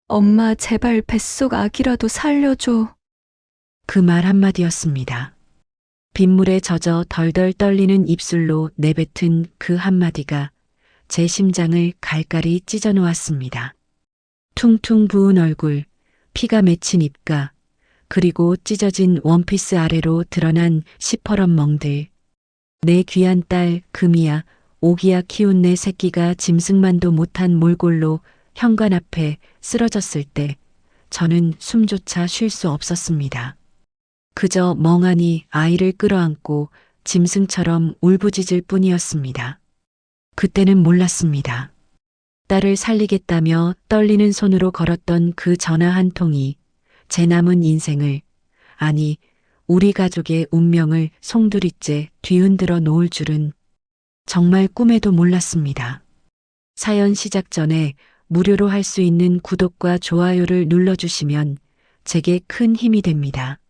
엄마, 제발 뱃속 아기라도 살려줘. 그 말 한마디였습니다. 빗물에 젖어 덜덜 떨리는 입술로 내뱉은 그 한마디가 제 심장을 갈갈이 찢어 놓았습니다. 퉁퉁 부은 얼굴, 피가 맺힌 입가, 그리고 찢어진 원피스 아래로 드러난 시퍼런 멍들. 내 귀한 딸 금이야, 오기야 키운 내 새끼가 짐승만도 못한 몰골로 현관 앞에 쓰러졌을 때 저는 숨조차 쉴 수 없었습니다. 그저 멍하니 아이를 끌어안고 짐승처럼 울부짖을 뿐이었습니다. 그때는 몰랐습니다. 딸을 살리겠다며 떨리는 손으로 걸었던 그 전화 한 통이 제 남은 인생을, 아니, 우리 가족의 운명을 송두리째 뒤흔들어 놓을 줄은 정말 꿈에도 몰랐습니다. 사연 시작 전에 무료로 할 수 있는 구독과 좋아요를 눌러주시면 제게 큰 힘이 됩니다.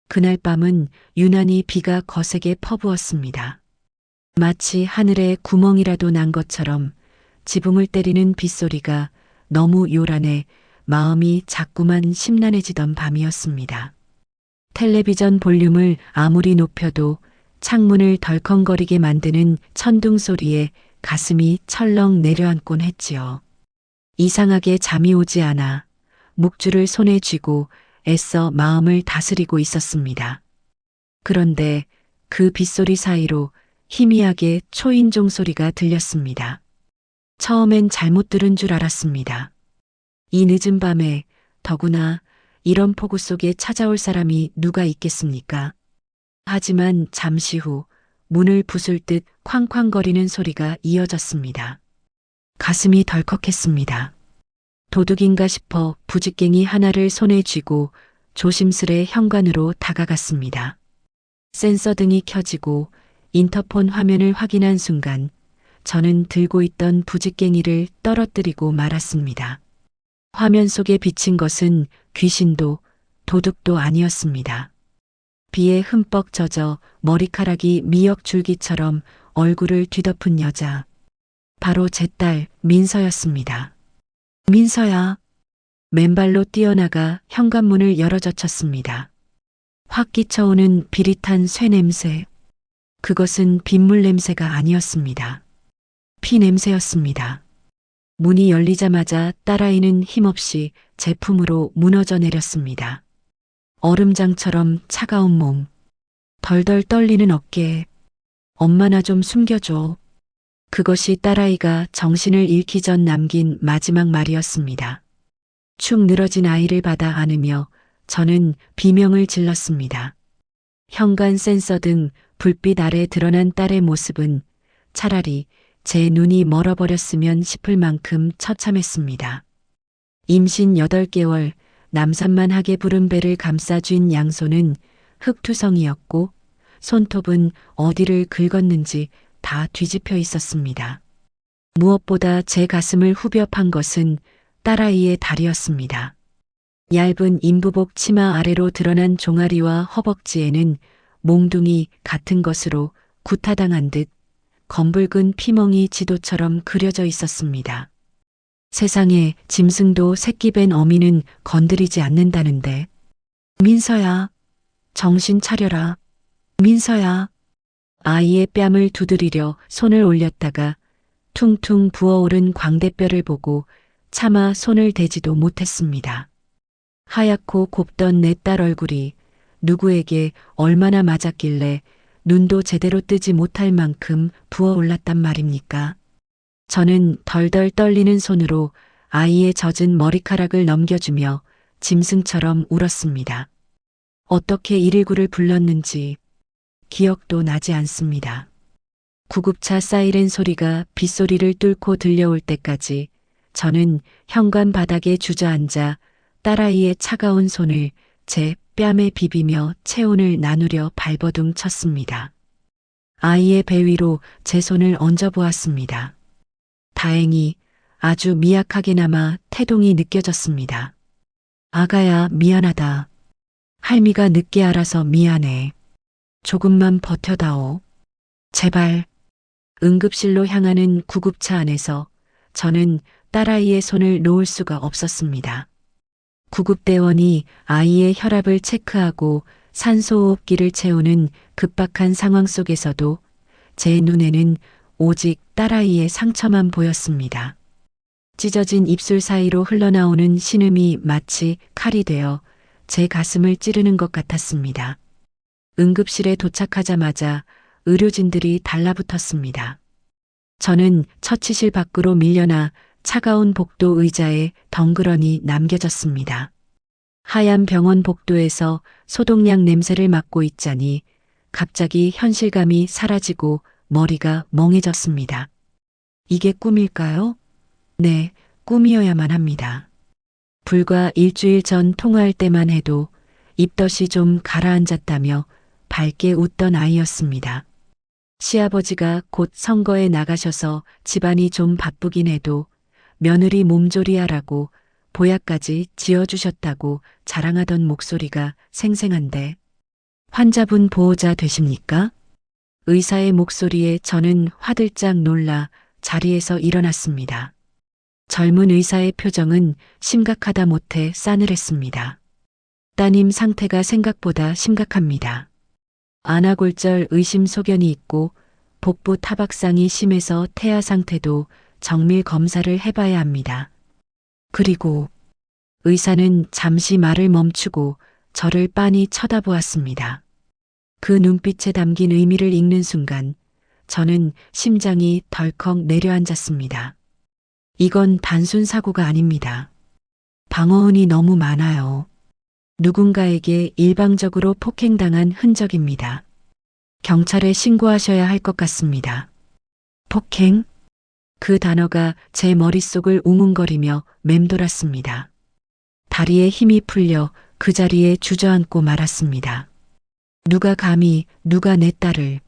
그날 밤은 유난히 비가 거세게 퍼부었습니다. 마치 하늘에 구멍이라도 난 것처럼 지붕을 때리는 빗소리가 너무 요란해 마음이 자꾸만 심란해지던 밤이었습니다. 텔레비전 볼륨을 아무리 높여도 창문을 덜컹거리게 만드는 천둥 소리에 가슴이 철렁 내려앉곤 했지요. 이상하게 잠이 오지 않아 묵주를 손에 쥐고 애써 마음을 다스리고 있었습니다. 그런데 그 빗소리 사이로 희미하게 초인종 소리가 들렸습니다. 처음엔 잘못 들은 줄 알았습니다. 이 늦은 밤에 더구나 이런 폭우 속에 찾아올 사람이 누가 있겠습니까? 하지만 잠시 후 문을 부술 듯 쾅쾅거리는 소리가 이어졌습니다. 가슴이 덜컥했습니다. 도둑인가 싶어 부직갱이 하나를 손에 쥐고 조심스레 현관으로 다가갔습니다. 센서 등이 켜지고 인터폰 화면을 확인한 순간 저는 들고 있던 부직갱이를 떨어뜨리고 말았습니다. 화면 속에 비친 것은 귀신도 도둑도 아니었습니다. 비에 흠뻑 젖어 머리카락이 미역 줄기처럼 얼굴을 뒤덮은 여자. 바로 제 딸 민서였습니다. 민서야. 맨발로 뛰어나가 현관문을 열어젖혔습니다. 확 끼쳐오는 비릿한 쇠 냄새. 그것은 빗물 냄새가 아니었습니다. 피 냄새였습니다. 문이 열리자마자 딸아이는 힘없이 제 품으로 무너져 내렸습니다. 얼음장처럼 차가운 몸, 덜덜 떨리는 어깨. 엄마 나 좀 숨겨줘. 그것이 딸아이가 정신을 잃기 전 남긴 마지막 말이었습니다. 축 늘어진 아이를 받아 안으며 저는 비명을 질렀습니다. 현관 센서 등 불빛 아래 드러난 딸의 모습은 차라리 제 눈이 멀어버렸으면 싶을 만큼 처참했습니다. 임신 8개월 남산만하게 부른 배를 감싸쥔 양손은 흙투성이었고 손톱은 어디를 긁었는지 다 뒤집혀 있었습니다. 무엇보다 제 가슴을 후벼 판 것은 딸아이의 다리였습니다. 얇은 인부복 치마 아래로 드러난 종아리와 허벅지에는 몽둥이 같은 것으로 구타당한 듯 검붉은 피멍이 지도처럼 그려져 있었습니다. 세상에 짐승도 새끼 벤 어미는 건드리지 않는다는데. 민서야, 정신 차려라. 민서야. 아이의 뺨을 두드리려 손을 올렸다가 퉁퉁 부어오른 광대뼈를 보고 차마 손을 대지도 못했습니다. 하얗고 곱던 내 딸 얼굴이 누구에게 얼마나 맞았길래 눈도 제대로 뜨지 못할 만큼 부어올랐단 말입니까? 저는 덜덜 떨리는 손으로 아이의 젖은 머리카락을 넘겨주며 짐승처럼 울었습니다. 어떻게 119를 불렀는지 기억도 나지 않습니다. 구급차 사이렌 소리가 빗소리를 뚫고 들려올 때까지 저는 현관 바닥에 주저앉아 딸아이의 차가운 손을 제 뺨에 비비며 체온을 나누려 발버둥 쳤습니다. 아이의 배 위로 제 손을 얹어 보았습니다. 다행히 아주 미약하게나마 태동이 느껴졌습니다. 아가야, 미안하다. 할미가 늦게 알아서 미안해. 조금만 버텨다오. 제발. 응급실로 향하는 구급차 안에서 저는 딸아이의 손을 놓을 수가 없었습니다. 구급대원이 아이의 혈압을 체크하고 산소호흡기를 채우는 급박한 상황 속에서도 제 눈에는 오직 딸아이의 상처만 보였습니다. 찢어진 입술 사이로 흘러나오는 신음이 마치 칼이 되어 제 가슴을 찌르는 것 같았습니다. 응급실에 도착하자마자 의료진들이 달라붙었습니다. 저는 처치실 밖으로 밀려나 차가운 복도 의자에 덩그러니 남겨졌습니다. 하얀 병원 복도에서 소독약 냄새를 맡고 있자니 갑자기 현실감이 사라지고 머리가 멍해졌습니다. 이게 꿈일까요? 네, 꿈이어야만 합니다. 불과 일주일 전 통화할 때만 해도 입덧이 좀 가라앉았다며 밝게 웃던 아이였습니다. 시아버지가 곧 선거에 나가셔서 집안이 좀 바쁘긴 해도 며느리 몸조리하라고 보약까지 지어주셨다고 자랑하던 목소리가 생생한데 환자분 보호자 되십니까? 의사의 목소리에 저는 화들짝 놀라 자리에서 일어났습니다. 젊은 의사의 표정은 심각하다 못해 싸늘했습니다. 따님 상태가 생각보다 심각합니다. 안아골절 의심소견이 있고 복부 타박상이 심해서 태아 상태도 정밀 검사를 해봐야 합니다. 그리고 의사는 잠시 말을 멈추고 저를 빤히 쳐다보았습니다. 그 눈빛에 담긴 의미를 읽는 순간 저는 심장이 덜컥 내려앉았습니다. 이건 단순 사고가 아닙니다. 방어운이 너무 많아요. 누군가에게 일방적으로 폭행당한 흔적입니다. 경찰에 신고하셔야 할 것 같습니다. 폭행? 그 단어가 제 머릿속을 웅웅거리며 맴돌았습니다. 다리에 힘이 풀려 그 자리에 주저앉고 말았습니다. 누가 감히 누가 내 딸을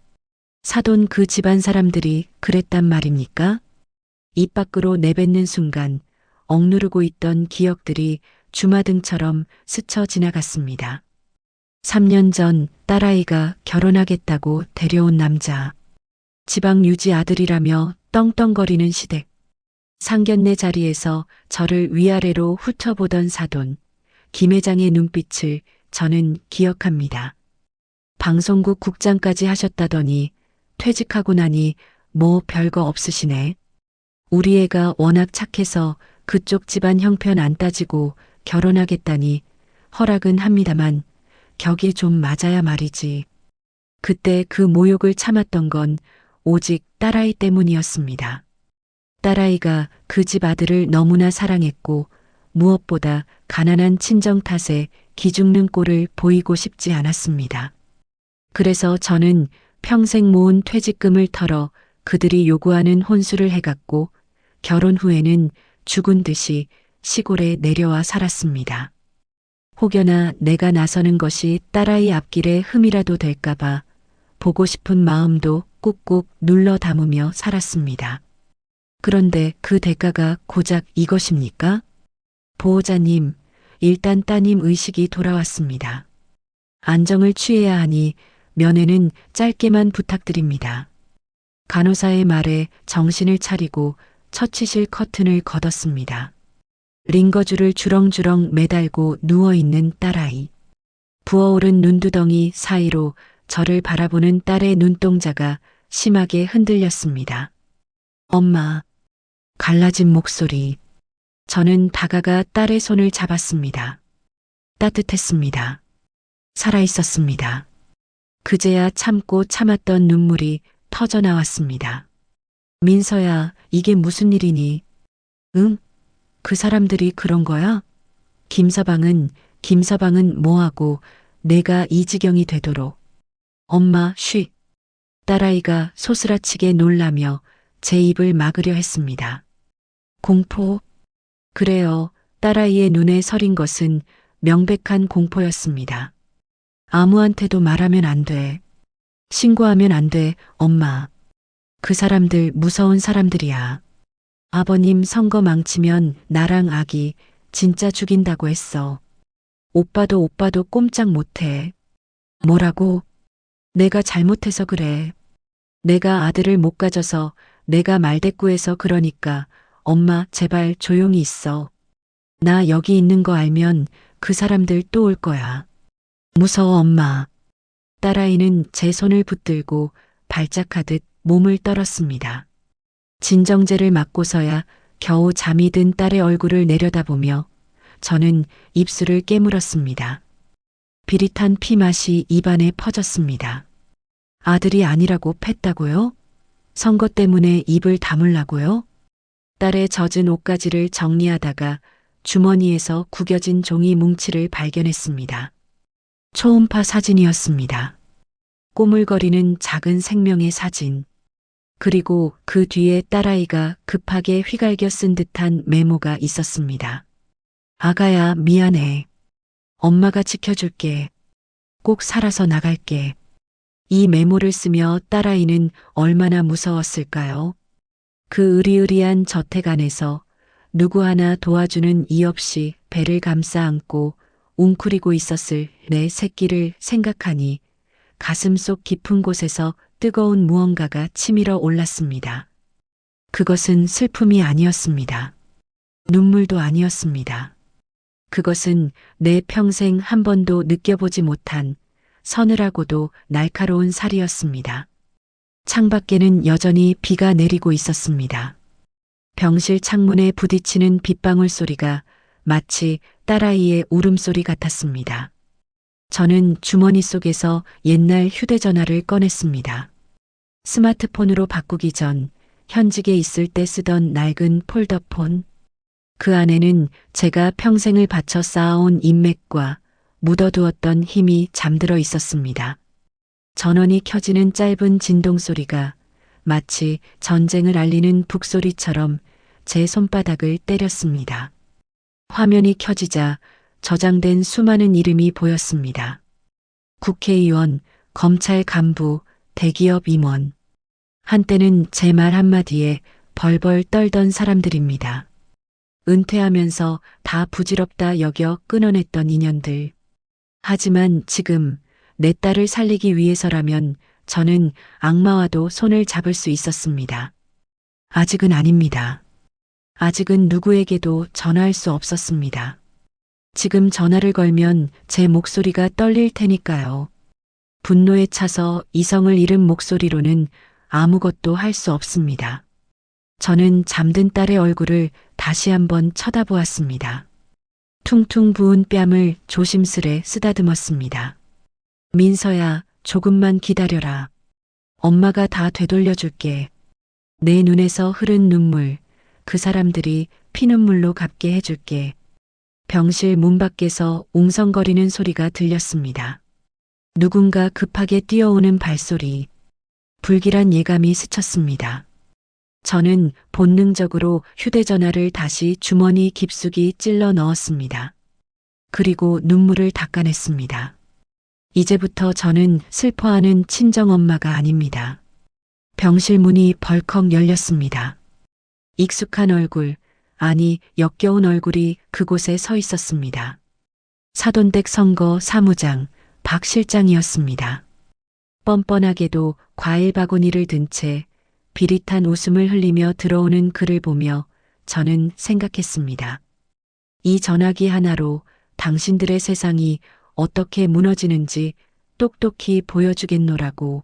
사돈 그 집안 사람들이 그랬단 말입니까? 입 밖으로 내뱉는 순간 억누르고 있던 기억들이 주마등처럼 스쳐 지나갔습니다. 3년 전 딸아이가 결혼하겠다고 데려온 남자. 지방 유지 아들이라며 떵떵거리는 시댁. 상견례 자리에서 저를 위아래로 훑어보던 사돈. 김 회장의 눈빛을 저는 기억합니다. 방송국 국장까지 하셨다더니 퇴직하고 나니 뭐 별거 없으시네. 우리 애가 워낙 착해서 그쪽 집안 형편 안 따지고 결혼하겠다니 허락은 합니다만 격이 좀 맞아야 말이지. 그때 그 모욕을 참았던 건 오직 딸아이 때문이었습니다. 딸아이가 그 집 아들을 너무나 사랑했고 무엇보다 가난한 친정 탓에 기죽는 꼴을 보이고 싶지 않았습니다. 그래서 저는 평생 모은 퇴직금을 털어 그들이 요구하는 혼수를 해갔고 결혼 후에는 죽은 듯이 시골에 내려와 살았습니다. 혹여나 내가 나서는 것이 딸아이 앞길에 흠이라도 될까봐 보고 싶은 마음도 꾹꾹 눌러 담으며 살았습니다. 그런데 그 대가가 고작 이것입니까? 보호자님, 일단 따님 의식이 돌아왔습니다. 안정을 취해야 하니 면회는 짧게만 부탁드립니다. 간호사의 말에 정신을 차리고 처치실 커튼을 걷었습니다. 링거줄을 주렁주렁 매달고 누워있는 딸아이. 부어오른 눈두덩이 사이로 저를 바라보는 딸의 눈동자가 심하게 흔들렸습니다. 엄마. 갈라진 목소리. 저는 다가가 딸의 손을 잡았습니다. 따뜻했습니다. 살아있었습니다. 그제야 참고 참았던 눈물이 터져 나왔습니다. 민서야, 이게 무슨 일이니? 응? 그 사람들이 그런 거야? 김서방은 뭐하고 내가 이 지경이 되도록. 엄마, 쉬. 딸아이가 소스라치게 놀라며 제 입을 막으려 했습니다. 공포? 그래요. 딸아이의 눈에 서린 것은 명백한 공포였습니다. 아무한테도 말하면 안 돼. 신고하면 안 돼, 엄마. 그 사람들 무서운 사람들이야. 아버님 선거 망치면 나랑 아기 진짜 죽인다고 했어. 오빠도 꼼짝 못해. 뭐라고? 내가 잘못해서 그래. 내가 아들을 못 가져서 내가 말대꾸해서 그러니까 엄마, 제발 조용히 있어. 나 여기 있는 거 알면 그 사람들 또 올 거야. 무서워, 엄마. 딸아이는 제 손을 붙들고 발작하듯 몸을 떨었습니다. 진정제를 맞고서야 겨우 잠이 든 딸의 얼굴을 내려다보며 저는 입술을 깨물었습니다. 비릿한 피 맛이 입안에 퍼졌습니다. 아들이 아니라고 팼다고요? 선거 때문에 입을 다물라고요? 딸의 젖은 옷가지를 정리하다가 주머니에서 구겨진 종이 뭉치를 발견했습니다. 초음파 사진이었습니다. 꼬물거리는 작은 생명의 사진. 그리고 그 뒤에 딸아이가 급하게 휘갈겨 쓴 듯한 메모가 있었습니다. 아가야, 미안해. 엄마가 지켜줄게. 꼭 살아서 나갈게. 이 메모를 쓰며 딸아이는 얼마나 무서웠을까요? 그 으리으리한 저택 안에서 누구 하나 도와주는 이 없이 배를 감싸 안고 웅크리고 있었을 내 새끼를 생각하니 가슴속 깊은 곳에서 뜨거운 무언가가 치밀어 올랐습니다. 그것은 슬픔이 아니었습니다. 눈물도 아니었습니다. 그것은 내 평생 한 번도 느껴보지 못한 서늘하고도 날카로운 살이었습니다. 창밖에는 여전히 비가 내리고 있었습니다. 병실 창문에 부딪히는 빗방울 소리가 마치 딸아이의 울음소리 같았습니다. 저는 주머니 속에서 옛날 휴대전화를 꺼냈습니다. 스마트폰으로 바꾸기 전 현직에 있을 때 쓰던 낡은 폴더폰. 그 안에는 제가 평생을 바쳐 쌓아온 인맥과 묻어두었던 힘이 잠들어 있었습니다. 전원이 켜지는 짧은 진동 소리가 마치 전쟁을 알리는 북소리처럼 제 손바닥을 때렸습니다. 화면이 켜지자 저장된 수많은 이름이 보였습니다. 국회의원, 검찰 간부, 대기업 임원. 한때는 제 말 한마디에 벌벌 떨던 사람들입니다. 은퇴하면서 다 부질없다 여겨 끊어냈던 인연들. 하지만 지금 내 딸을 살리기 위해서라면 저는 악마와도 손을 잡을 수 있었습니다. 아직은 아닙니다. 아직은 누구에게도 전화할 수 없었습니다. 지금 전화를 걸면 제 목소리가 떨릴 테니까요. 분노에 차서 이성을 잃은 목소리로는 아무것도 할 수 없습니다. 저는 잠든 딸의 얼굴을 다시 한번 쳐다보았습니다. 퉁퉁 부은 뺨을 조심스레 쓰다듬었습니다. 민서야, 조금만 기다려라. 엄마가 다 되돌려줄게. 내 눈에서 흐른 눈물, 그 사람들이 피눈물로 갚게 해줄게. 병실 문 밖에서 웅성거리는 소리가 들렸습니다. 누군가 급하게 뛰어오는 발소리, 불길한 예감이 스쳤습니다. 저는 본능적으로 휴대전화를 다시 주머니 깊숙이 찔러 넣었습니다. 그리고 눈물을 닦아냈습니다. 이제부터 저는 슬퍼하는 친정엄마가 아닙니다. 병실 문이 벌컥 열렸습니다. 익숙한 얼굴, 아니 역겨운 얼굴이 그곳에 서 있었습니다. 사돈댁 선거 사무장 박 실장이었습니다. 뻔뻔하게도 과일 바구니를 든 채 비릿한 웃음을 흘리며 들어오는 그를 보며 저는 생각했습니다. 이 전화기 하나로 당신들의 세상이 어떻게 무너지는지 똑똑히 보여주겠노라고.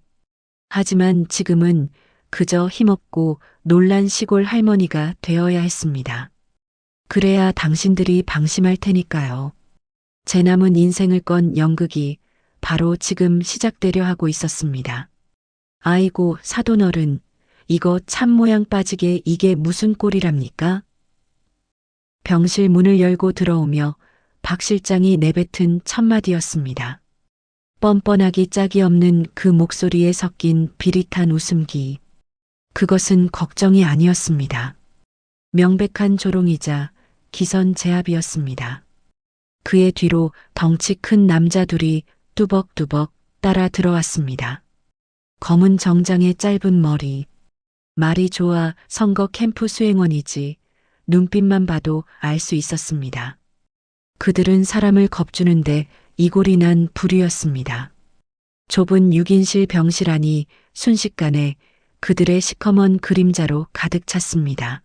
하지만 지금은 그저 힘없고 놀란 시골 할머니가 되어야 했습니다. 그래야 당신들이 방심할 테니까요. 제 남은 인생을 건 연극이 바로 지금 시작되려 하고 있었습니다. 아이고, 사돈어른, 이거 참 모양 빠지게 이게 무슨 꼴이랍니까? 병실 문을 열고 들어오며 박 실장이 내뱉은 첫마디였습니다. 뻔뻔하기 짝이 없는 그 목소리에 섞인 비릿한 웃음기. 그것은 걱정이 아니었습니다. 명백한 조롱이자 기선제압이었습니다. 그의 뒤로 덩치 큰 남자 둘이 뚜벅뚜벅 따라 들어왔습니다. 검은 정장의 짧은 머리. 말이 좋아 선거 캠프 수행원이지 눈빛만 봐도 알 수 있었습니다. 그들은 사람을 겁주는데 이골이 난 부류였습니다. 좁은 6인실 병실 안이 순식간에 그들의 시커먼 그림자로 가득 찼습니다.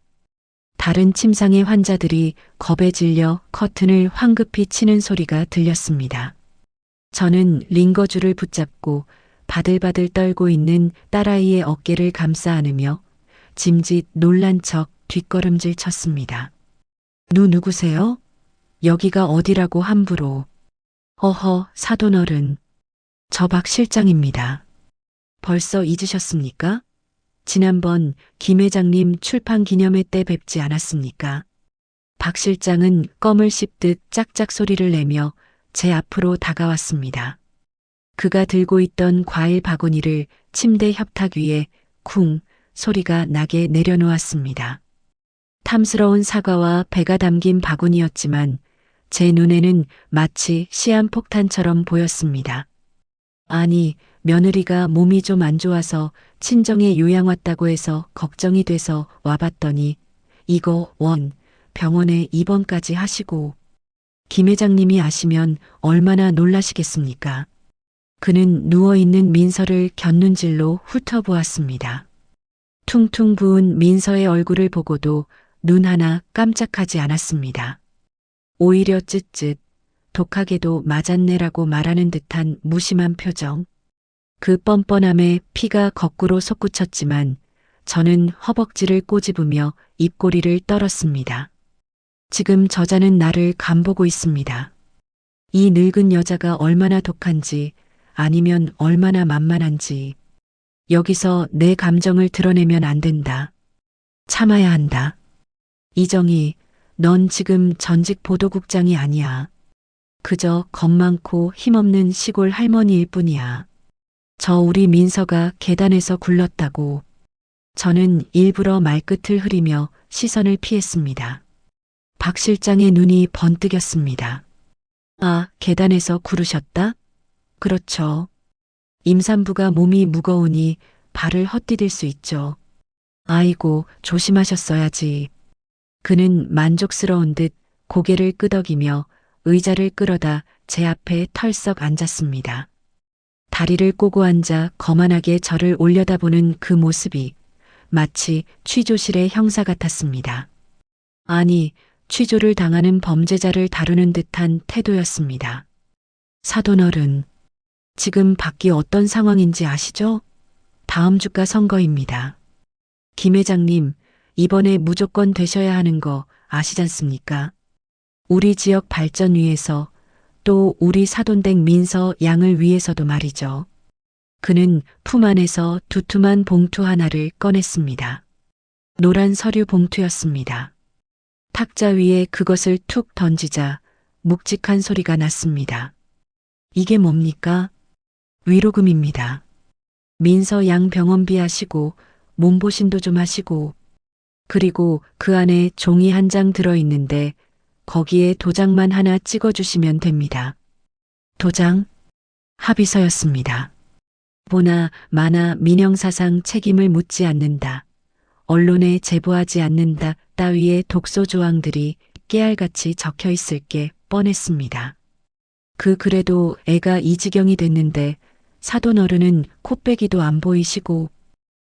다른 침상의 환자들이 겁에 질려 커튼을 황급히 치는 소리가 들렸습니다. 저는 링거줄을 붙잡고 바들바들 떨고 있는 딸아이의 어깨를 감싸 안으며 짐짓 놀란 척 뒷걸음질 쳤습니다. 누구세요? 여기가 어디라고 함부로. 어허, 사돈어른. 저 박 실장입니다. 벌써 잊으셨습니까? 지난번 김 회장님 출판 기념회 때 뵙지 않았습니까? 박 실장은 껌을 씹듯 짝짝 소리를 내며 제 앞으로 다가왔습니다. 그가 들고 있던 과일 바구니를 침대 협탁 위에 쿵 소리가 나게 내려놓았습니다. 탐스러운 사과와 배가 담긴 바구니였지만 제 눈에는 마치 시한폭탄처럼 보였습니다. 아니, 며느리가 몸이 좀 안 좋아서 친정에 요양 왔다고 해서 걱정이 돼서 와봤더니 이거 병원에 입원까지 하시고. 김 회장님이 아시면 얼마나 놀라시겠습니까? 그는 누워있는 민서를 곁눈질로 훑어보았습니다. 퉁퉁 부은 민서의 얼굴을 보고도 눈 하나 깜짝하지 않았습니다. 오히려 쯧쯧, 독하게도 맞았네라고 말하는 듯한 무심한 표정. 그 뻔뻔함에 피가 거꾸로 솟구쳤지만 저는 허벅지를 꼬집으며 입꼬리를 떨었습니다. 지금 저자는 나를 간보고 있습니다. 이 늙은 여자가 얼마나 독한지 아니면 얼마나 만만한지. 여기서 내 감정을 드러내면 안 된다. 참아야 한다. 이정희, 넌 지금 전직 보도국장이 아니야. 그저 겁 많고 힘없는 시골 할머니일 뿐이야. 저 우리 민서가 계단에서 굴렀다고. 저는 일부러 말끝을 흐리며 시선을 피했습니다. 박 실장의 눈이 번뜩였습니다. 아, 계단에서 구르셨다? 그렇죠. 임산부가 몸이 무거우니 발을 헛디딜 수 있죠. 아이고, 조심하셨어야지. 그는 만족스러운 듯 고개를 끄덕이며 의자를 끌어다 제 앞에 털썩 앉았습니다. 다리를 꼬고 앉아 거만하게 저를 올려다보는 그 모습이 마치 취조실의 형사 같았습니다. 아니, 취조를 당하는 범죄자를 다루는 듯한 태도였습니다. 사돈어른, 지금 밖이 어떤 상황인지 아시죠? 다음 주가 선거입니다. 김 회장님, 이번에 무조건 되셔야 하는 거 아시잖습니까? 우리 지역 발전 위해서 또 우리 사돈댁 민서 양을 위해서도 말이죠. 그는 품 안에서 두툼한 봉투 하나를 꺼냈습니다. 노란 서류 봉투였습니다. 탁자 위에 그것을 툭 던지자 묵직한 소리가 났습니다. 이게 뭡니까? 위로금입니다. 민서 양 병원비 하시고 몸보신도 좀 하시고 그리고 그 안에 종이 한 장 들어있는데 거기에 도장만 하나 찍어주시면 됩니다. 도장? 합의서였습니다. 보나 마나 민영사상 책임을 묻지 않는다. 언론에 제보하지 않는다 따위의 독소 조항들이 깨알같이 적혀 있을 게 뻔했습니다. 그 글에도 애가 이 지경이 됐는데 사돈어른은 코빼기도 안 보이시고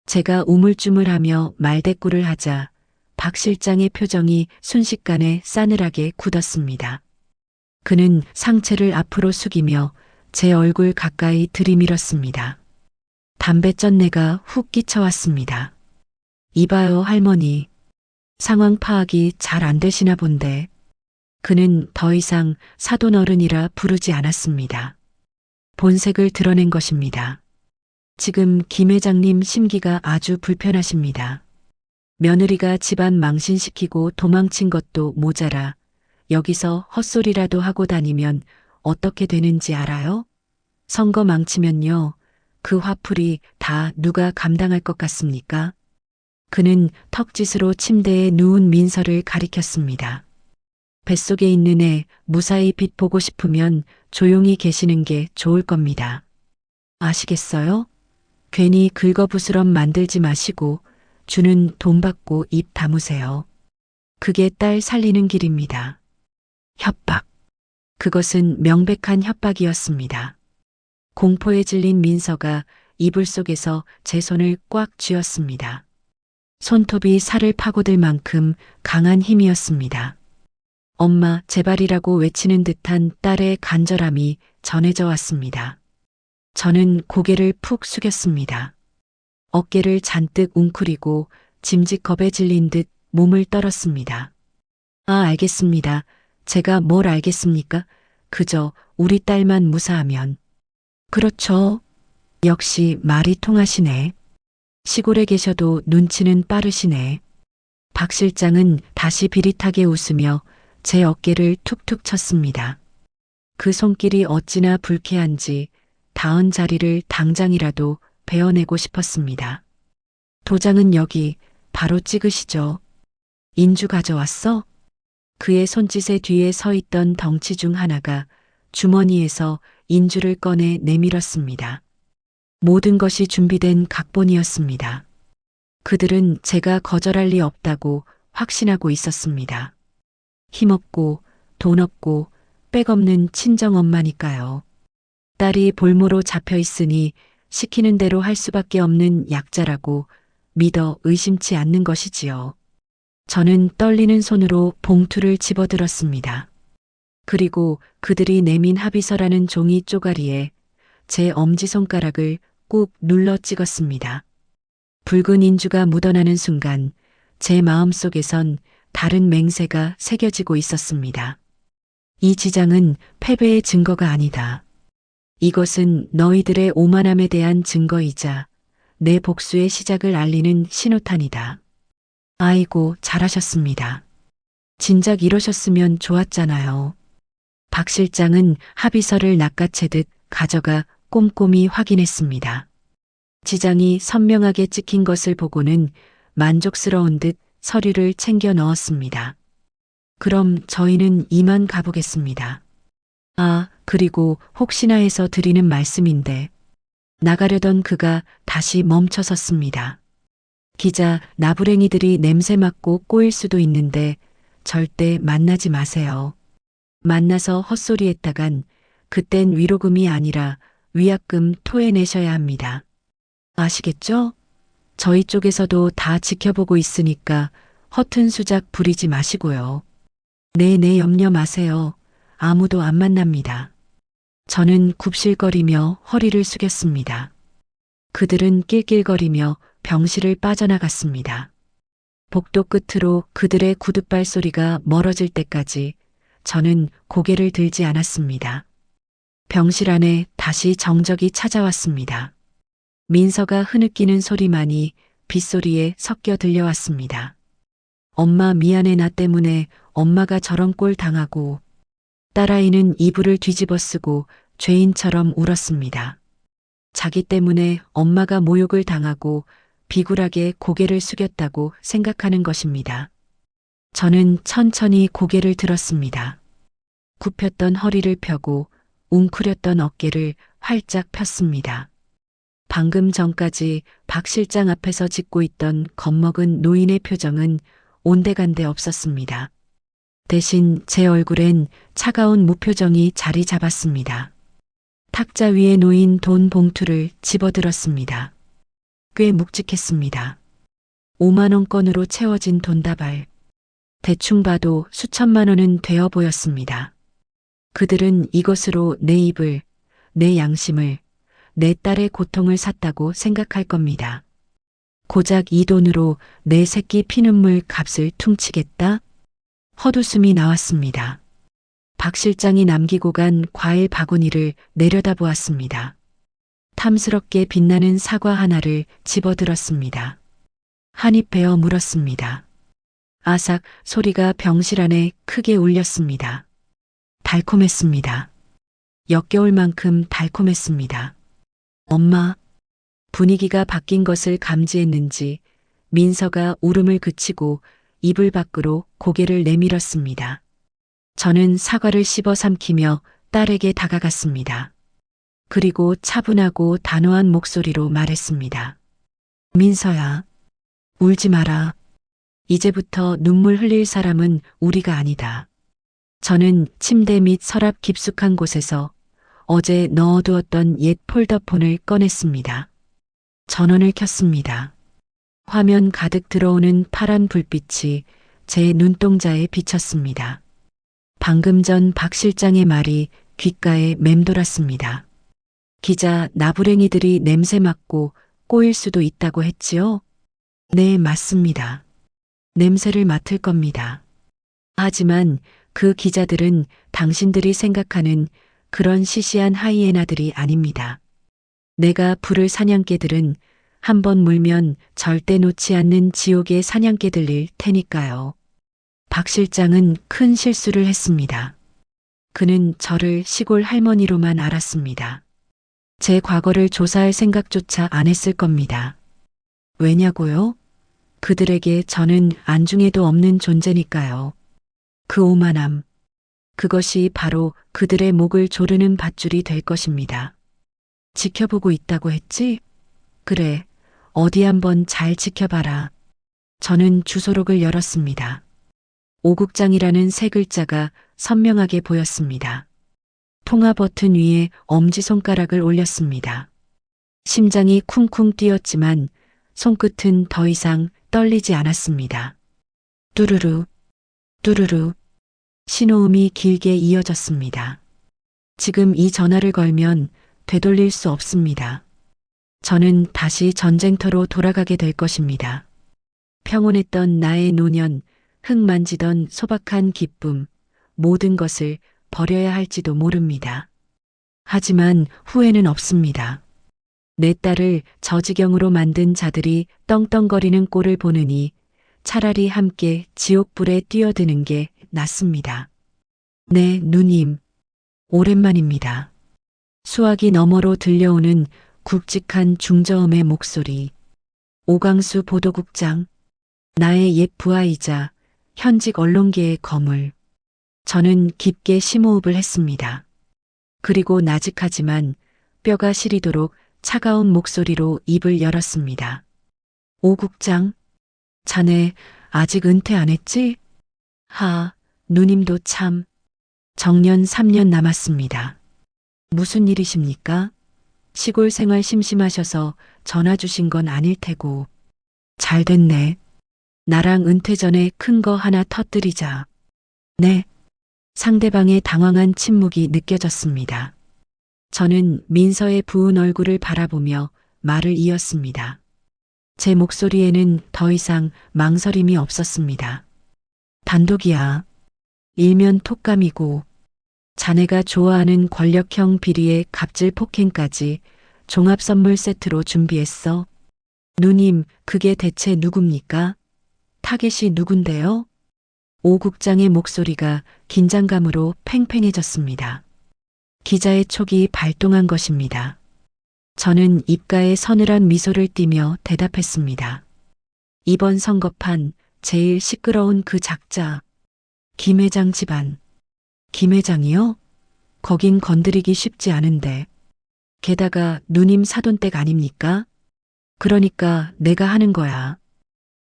제가 우물쭈물하며 말대꾸를 하자 박 실장의 표정이 순식간에 싸늘하게 굳었습니다. 그는 상체를 앞으로 숙이며 제 얼굴 가까이 들이밀었습니다. 담배 쩐내가 훅 끼쳐왔습니다. 이봐요 할머니. 상황 파악이 잘 안 되시나 본데. 그는 더 이상 사돈어른이라 부르지 않았습니다. 본색을 드러낸 것입니다. 지금 김 회장님 심기가 아주 불편하십니다. 며느리가 집안 망신시키고 도망친 것도 모자라 여기서 헛소리라도 하고 다니면 어떻게 되는지 알아요? 선거 망치면요. 그 화풀이 다 누가 감당할 것 같습니까? 그는 턱짓으로 침대에 누운 민서를 가리켰습니다. 뱃속에 있는 애 무사히 빛 보고 싶으면 조용히 계시는 게 좋을 겁니다. 아시겠어요? 괜히 긁어부스럼 만들지 마시고 주는 돈 받고 입 다무세요. 그게 딸 살리는 길입니다. 협박. 그것은 명백한 협박이었습니다. 공포에 질린 민서가 이불 속에서 제 손을 꽉 쥐었습니다. 손톱이 살을 파고들 만큼 강한 힘이었습니다. 엄마, 제발이라고 외치는 듯한 딸의 간절함이 전해져 왔습니다. 저는 고개를 푹 숙였습니다. 어깨를 잔뜩 웅크리고 짐짓 겁에 질린 듯 몸을 떨었습니다. 아, 알겠습니다. 제가 뭘 알겠습니까? 그저 우리 딸만 무사하면. 그렇죠. 역시 말이 통하시네. 시골에 계셔도 눈치는 빠르시네. 박 실장은 다시 비릿하게 웃으며 제 어깨를 툭툭 쳤습니다. 그 손길이 어찌나 불쾌한지 닿은 자리를 당장이라도 베어내고 싶었습니다. 도장은 여기 바로 찍으시죠. 인주 가져왔어? 그의 손짓의 뒤에 서 있던 덩치 중 하나가 주머니에서 인주를 꺼내 내밀었습니다. 모든 것이 준비된 각본이었습니다. 그들은 제가 거절할 리 없다고 확신하고 있었습니다. 힘없고 돈 없고 백 없는 친정엄마니까요. 딸이 볼모로 잡혀 있으니 시키는 대로 할 수밖에 없는 약자라고 믿어 의심치 않는 것이지요. 저는 떨리는 손으로 봉투를 집어들었습니다. 그리고 그들이 내민 합의서라는 종이 쪼가리에 제 엄지손가락을 꾹 눌러 찍었습니다. 붉은 인주가 묻어나는 순간 제 마음속에선 다른 맹세가 새겨지고 있었습니다. 이 지장은 패배의 증거가 아니다. 이것은 너희들의 오만함에 대한 증거이자 내 복수의 시작을 알리는 신호탄이다. 아이고, 잘하셨습니다. 진작 이러셨으면 좋았잖아요. 박 실장은 합의서를 낚아채듯 가져가 꼼꼼히 확인했습니다. 지장이 선명하게 찍힌 것을 보고는 만족스러운 듯 서류를 챙겨 넣었습니다. 그럼 저희는 이만 가보겠습니다. 아, 그리고 혹시나 해서 드리는 말씀인데 나가려던 그가 다시 멈춰섰습니다. 기자, 나부랭이들이 냄새 맡고 꼬일 수도 있는데 절대 만나지 마세요. 만나서 헛소리했다간 그땐 위로금이 아니라 위약금 토해내셔야 합니다. 아시겠죠? 저희 쪽에서도 다 지켜보고 있으니까 허튼 수작 부리지 마시고요. 네, 염려 마세요. 아무도 안 만납니다. 저는 굽실거리며 허리를 숙였습니다. 그들은 낄낄거리며 병실을 빠져나갔습니다. 복도 끝으로 그들의 구둣발 소리가 멀어질 때까지 저는 고개를 들지 않았습니다. 병실 안에 다시 정적이 찾아왔습니다. 민서가 흐느끼는 소리만이 빗소리에 섞여 들려왔습니다. 엄마 미안해, 나 때문에 엄마가 저런 꼴 당하고. 딸아이는 이불을 뒤집어 쓰고 죄인처럼 울었습니다. 자기 때문에 엄마가 모욕을 당하고 비굴하게 고개를 숙였다고 생각하는 것입니다. 저는 천천히 고개를 들었습니다. 굽혔던 허리를 펴고 웅크렸던 어깨를 활짝 폈습니다. 방금 전까지 박 실장 앞에서 짓고 있던 겁먹은 노인의 표정은 온데간데 없었습니다. 대신 제 얼굴엔 차가운 무표정이 자리 잡았습니다. 탁자 위에 놓인 돈 봉투를 집어들었습니다. 꽤 묵직했습니다. 5만 원권으로 채워진 돈다발. 대충 봐도 수천만 원은 되어 보였습니다. 그들은 이것으로 내 입을, 내 양심을, 내 딸의 고통을 샀다고 생각할 겁니다. 고작 이 돈으로 내 새끼 피눈물 값을 퉁치겠다? 헛웃음이 나왔습니다. 박 실장이 남기고 간 과일 바구니를 내려다보았습니다. 탐스럽게 빛나는 사과 하나를 집어들었습니다. 한입 베어 물었습니다. 아삭 소리가 병실 안에 크게 울렸습니다. 달콤했습니다. 역겨울 만큼 달콤했습니다. 엄마, 분위기가 바뀐 것을 감지했는지 민서가 울음을 그치고 이불 밖으로 고개를 내밀었습니다. 저는 사과를 씹어 삼키며 딸에게 다가갔습니다. 그리고 차분하고 단호한 목소리로 말했습니다. 민서야, 울지 마라. 이제부터 눈물 흘릴 사람은 우리가 아니다. 저는 침대 및 서랍 깊숙한 곳에서 어제 넣어두었던 옛 폴더폰을 꺼냈습니다. 전원을 켰습니다. 화면 가득 들어오는 파란 불빛이 제 눈동자에 비쳤습니다. 방금 전 박 실장의 말이 귓가에 맴돌았습니다. 기자, 나부랭이들이 냄새 맡고 꼬일 수도 있다고 했지요? 네, 맞습니다. 냄새를 맡을 겁니다. 하지만 그 기자들은 당신들이 생각하는 그런 시시한 하이에나들이 아닙니다. 내가 부를 사냥개들은 한번 물면 절대 놓지 않는 지옥의 사냥개들일 테니까요. 박 실장은 큰 실수를 했습니다. 그는 저를 시골 할머니로만 알았습니다. 제 과거를 조사할 생각조차 안 했을 겁니다. 왜냐고요? 그들에게 저는 안중에도 없는 존재니까요. 그 오만함, 그것이 바로 그들의 목을 조르는 밧줄이 될 것입니다. 지켜보고 있다고 했지? 그래, 어디 한번 잘 지켜봐라. 저는 주소록을 열었습니다. 오국장이라는 세 글자가 선명하게 보였습니다. 통화 버튼 위에 엄지손가락을 올렸습니다. 심장이 쿵쿵 뛰었지만 손끝은 더 이상 떨리지 않았습니다. 뚜루루, 뚜루루. 신호음이 길게 이어졌습니다. 지금 이 전화를 걸면 되돌릴 수 없습니다. 저는 다시 전쟁터로 돌아가게 될 것입니다. 평온했던 나의 노년, 흙 만지던 소박한 기쁨, 모든 것을 버려야 할지도 모릅니다. 하지만 후회는 없습니다. 내 딸을 저 지경으로 만든 자들이 떵떵거리는 꼴을 보느니 차라리 함께 지옥불에 뛰어드는 게 낫습니다. 네, 누님. 오랜만입니다. 수화기 너머로 들려오는 굵직한 중저음의 목소리. 오광수 보도국장. 나의 옛 부하이자 현직 언론계의 거물. 저는 깊게 심호흡을 했습니다. 그리고 나직하지만 뼈가 시리도록 차가운 목소리로 입을 열었습니다. 오 국장, 자네 아직 은퇴 안 했지? 누님도 참. 정년 3년 남았습니다. 무슨 일이십니까? 시골 생활 심심하셔서 전화 주신 건 아닐 테고. 잘 됐네. 나랑 은퇴 전에 큰 거 하나 터뜨리자. 네. 상대방의 당황한 침묵이 느껴졌습니다. 저는 민서의 부은 얼굴을 바라보며 말을 이었습니다. 제 목소리에는 더 이상 망설임이 없었습니다. 단독이야. 일면 톡감이고 자네가 좋아하는 권력형 비리의 갑질 폭행까지 종합 선물 세트로 준비했어. 누님, 그게 대체 누굽니까? 타겟이 누군데요? 오 국장의 목소리가 긴장감으로 팽팽해졌습니다. 기자의 촉이 발동한 것입니다. 저는 입가에 서늘한 미소를 띠며 대답했습니다. 이번 선거판 제일 시끄러운 그 작자. 김 회장 집안. 김 회장이요? 거긴 건드리기 쉽지 않은데. 게다가 누님 사돈댁 아닙니까? 그러니까 내가 하는 거야.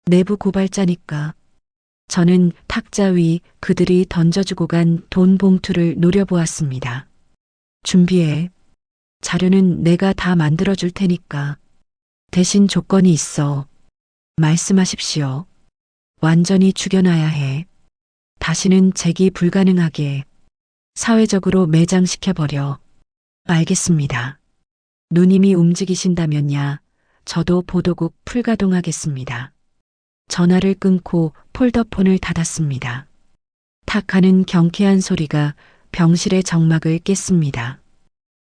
내부 고발자니까. 저는 탁자 위 그들이 던져주고 간 돈 봉투를 노려보았습니다. 준비해. 자료는 내가 다 만들어줄 테니까. 대신 조건이 있어. 말씀하십시오. 완전히 죽여놔야 해. 다시는 재기 불가능하게. 사회적으로 매장시켜버려. 알겠습니다. 누님이 움직이신다면야 저도 보도국 풀가동하겠습니다. 전화를 끊고 폴더폰을 닫았습니다. 탁 하는 경쾌한 소리가 병실의 정막을 깼습니다.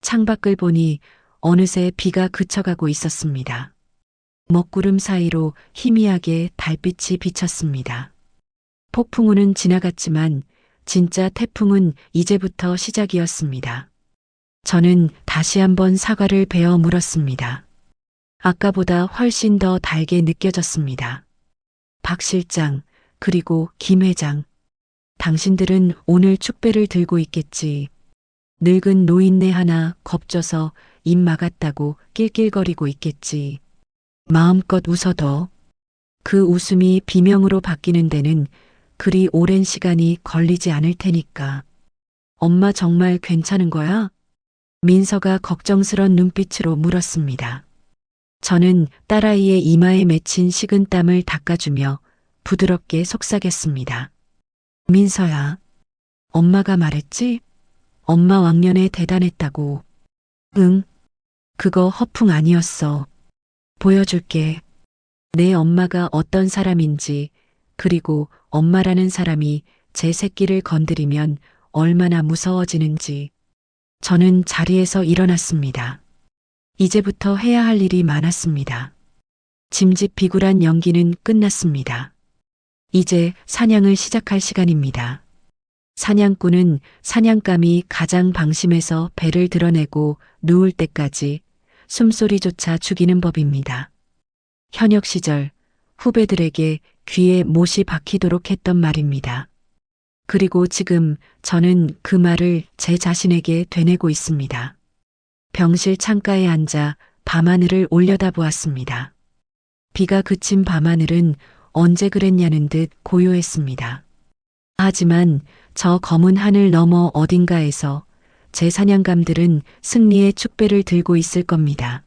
창밖을 보니 어느새 비가 그쳐가고 있었습니다. 먹구름 사이로 희미하게 달빛이 비쳤습니다. 폭풍우는 지나갔지만 진짜 태풍은 이제부터 시작이었습니다. 저는 다시 한번 사과를 베어 물었습니다. 아까보다 훨씬 더 달게 느껴졌습니다. 박 실장, 그리고 김 회장. 당신들은 오늘 축배를 들고 있겠지. 늙은 노인네 하나 겁줘서 입 막았다고 낄낄거리고 있겠지. 마음껏 웃어도 그 웃음이 비명으로 바뀌는 데는 그리 오랜 시간이 걸리지 않을 테니까. 엄마 정말 괜찮은 거야? 민서가 걱정스런 눈빛으로 물었습니다. 저는 딸아이의 이마에 맺힌 식은 땀을 닦아주며 부드럽게 속삭였습니다. 민서야, 엄마가 말했지? 엄마 왕년에 대단했다고. 응, 그거 허풍 아니었어. 보여줄게. 내 엄마가 어떤 사람인지, 그리고 엄마라는 사람이 제 새끼를 건드리면 얼마나 무서워지는지. 저는 자리에서 일어났습니다. 이제부터 해야 할 일이 많았습니다. 짐짓 비굴한 연기는 끝났습니다. 이제 사냥을 시작할 시간입니다. 사냥꾼은 사냥감이 가장 방심해서 배를 드러내고 누울 때까지 숨소리조차 죽이는 법입니다. 현역 시절 후배들에게 귀에 못이 박히도록 했던 말입니다. 그리고 지금 저는 그 말을 제 자신에게 되뇌고 있습니다. 병실 창가에 앉아 밤하늘을 올려다보았습니다. 비가 그친 밤하늘은 언제 그랬냐는 듯 고요했습니다. 하지만 저 검은 하늘 너머 어딘가에서 제 사냥감들은 승리의 축배를 들고 있을 겁니다.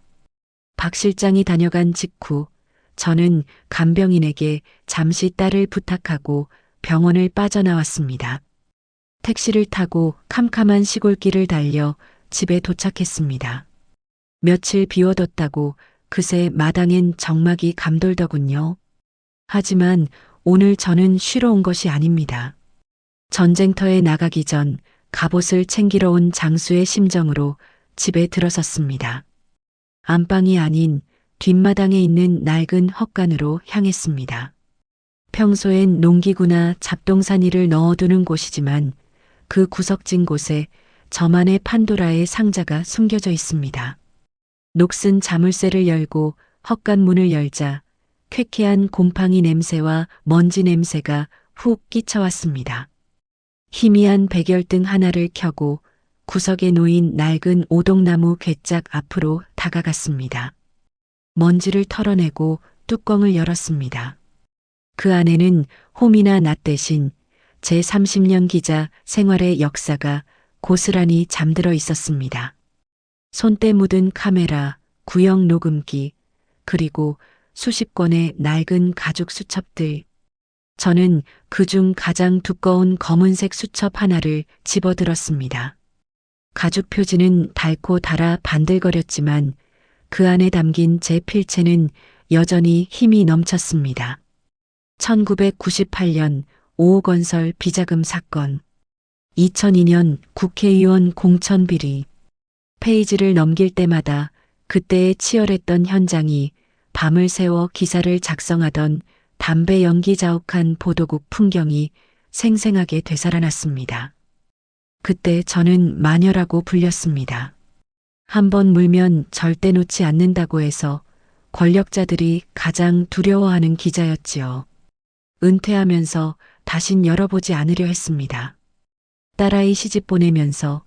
박 실장이 다녀간 직후 저는 간병인에게 잠시 딸을 부탁하고 병원을 빠져나왔습니다. 택시를 타고 캄캄한 시골길을 달려 집에 도착했습니다. 며칠 비워뒀다고 그새 마당엔 정막이 감돌더군요. 하지만 오늘 저는 쉬러 온 것이 아닙니다. 전쟁터에 나가기 전 갑옷을 챙기러 온 장수의 심정으로 집에 들어섰습니다. 안방이 아닌 뒷마당에 있는 낡은 헛간으로 향했습니다. 평소엔 농기구나 잡동사니를 넣어두는 곳이지만 그 구석진 곳에 저만의 판도라의 상자가 숨겨져 있습니다. 녹슨 자물쇠를 열고 헛간 문을 열자 쾌쾌한 곰팡이 냄새와 먼지 냄새가 훅 끼쳐왔습니다. 희미한 백열등 하나를 켜고 구석에 놓인 낡은 오동나무 괴짝 앞으로 다가갔습니다. 먼지를 털어내고 뚜껑을 열었습니다. 그 안에는 홈이나 낫 대신 제 30년 기자 생활의 역사가 고스란히 잠들어 있었습니다. 손때 묻은 카메라, 구형 녹음기, 그리고 수십 권의 낡은 가죽 수첩들. 저는 그중 가장 두꺼운 검은색 수첩 하나를 집어들었습니다. 가죽 표지는 닳고 닳아 반들거렸지만 그 안에 담긴 제 필체는 여전히 힘이 넘쳤습니다. 1998년 5호건설 비자금 사건, 2002년 국회의원 공천 비리. 페이지를 넘길 때마다 그때의 치열했던 현장이 밤을 새워 기사를 작성하던 담배 연기 자욱한 보도국 풍경이 생생하게 되살아났습니다. 그때 저는 마녀라고 불렸습니다. 한번 물면 절대 놓지 않는다고 해서 권력자들이 가장 두려워하는 기자였지요. 은퇴하면서 다신 열어보지 않으려 했습니다. 딸아이 시집 보내면서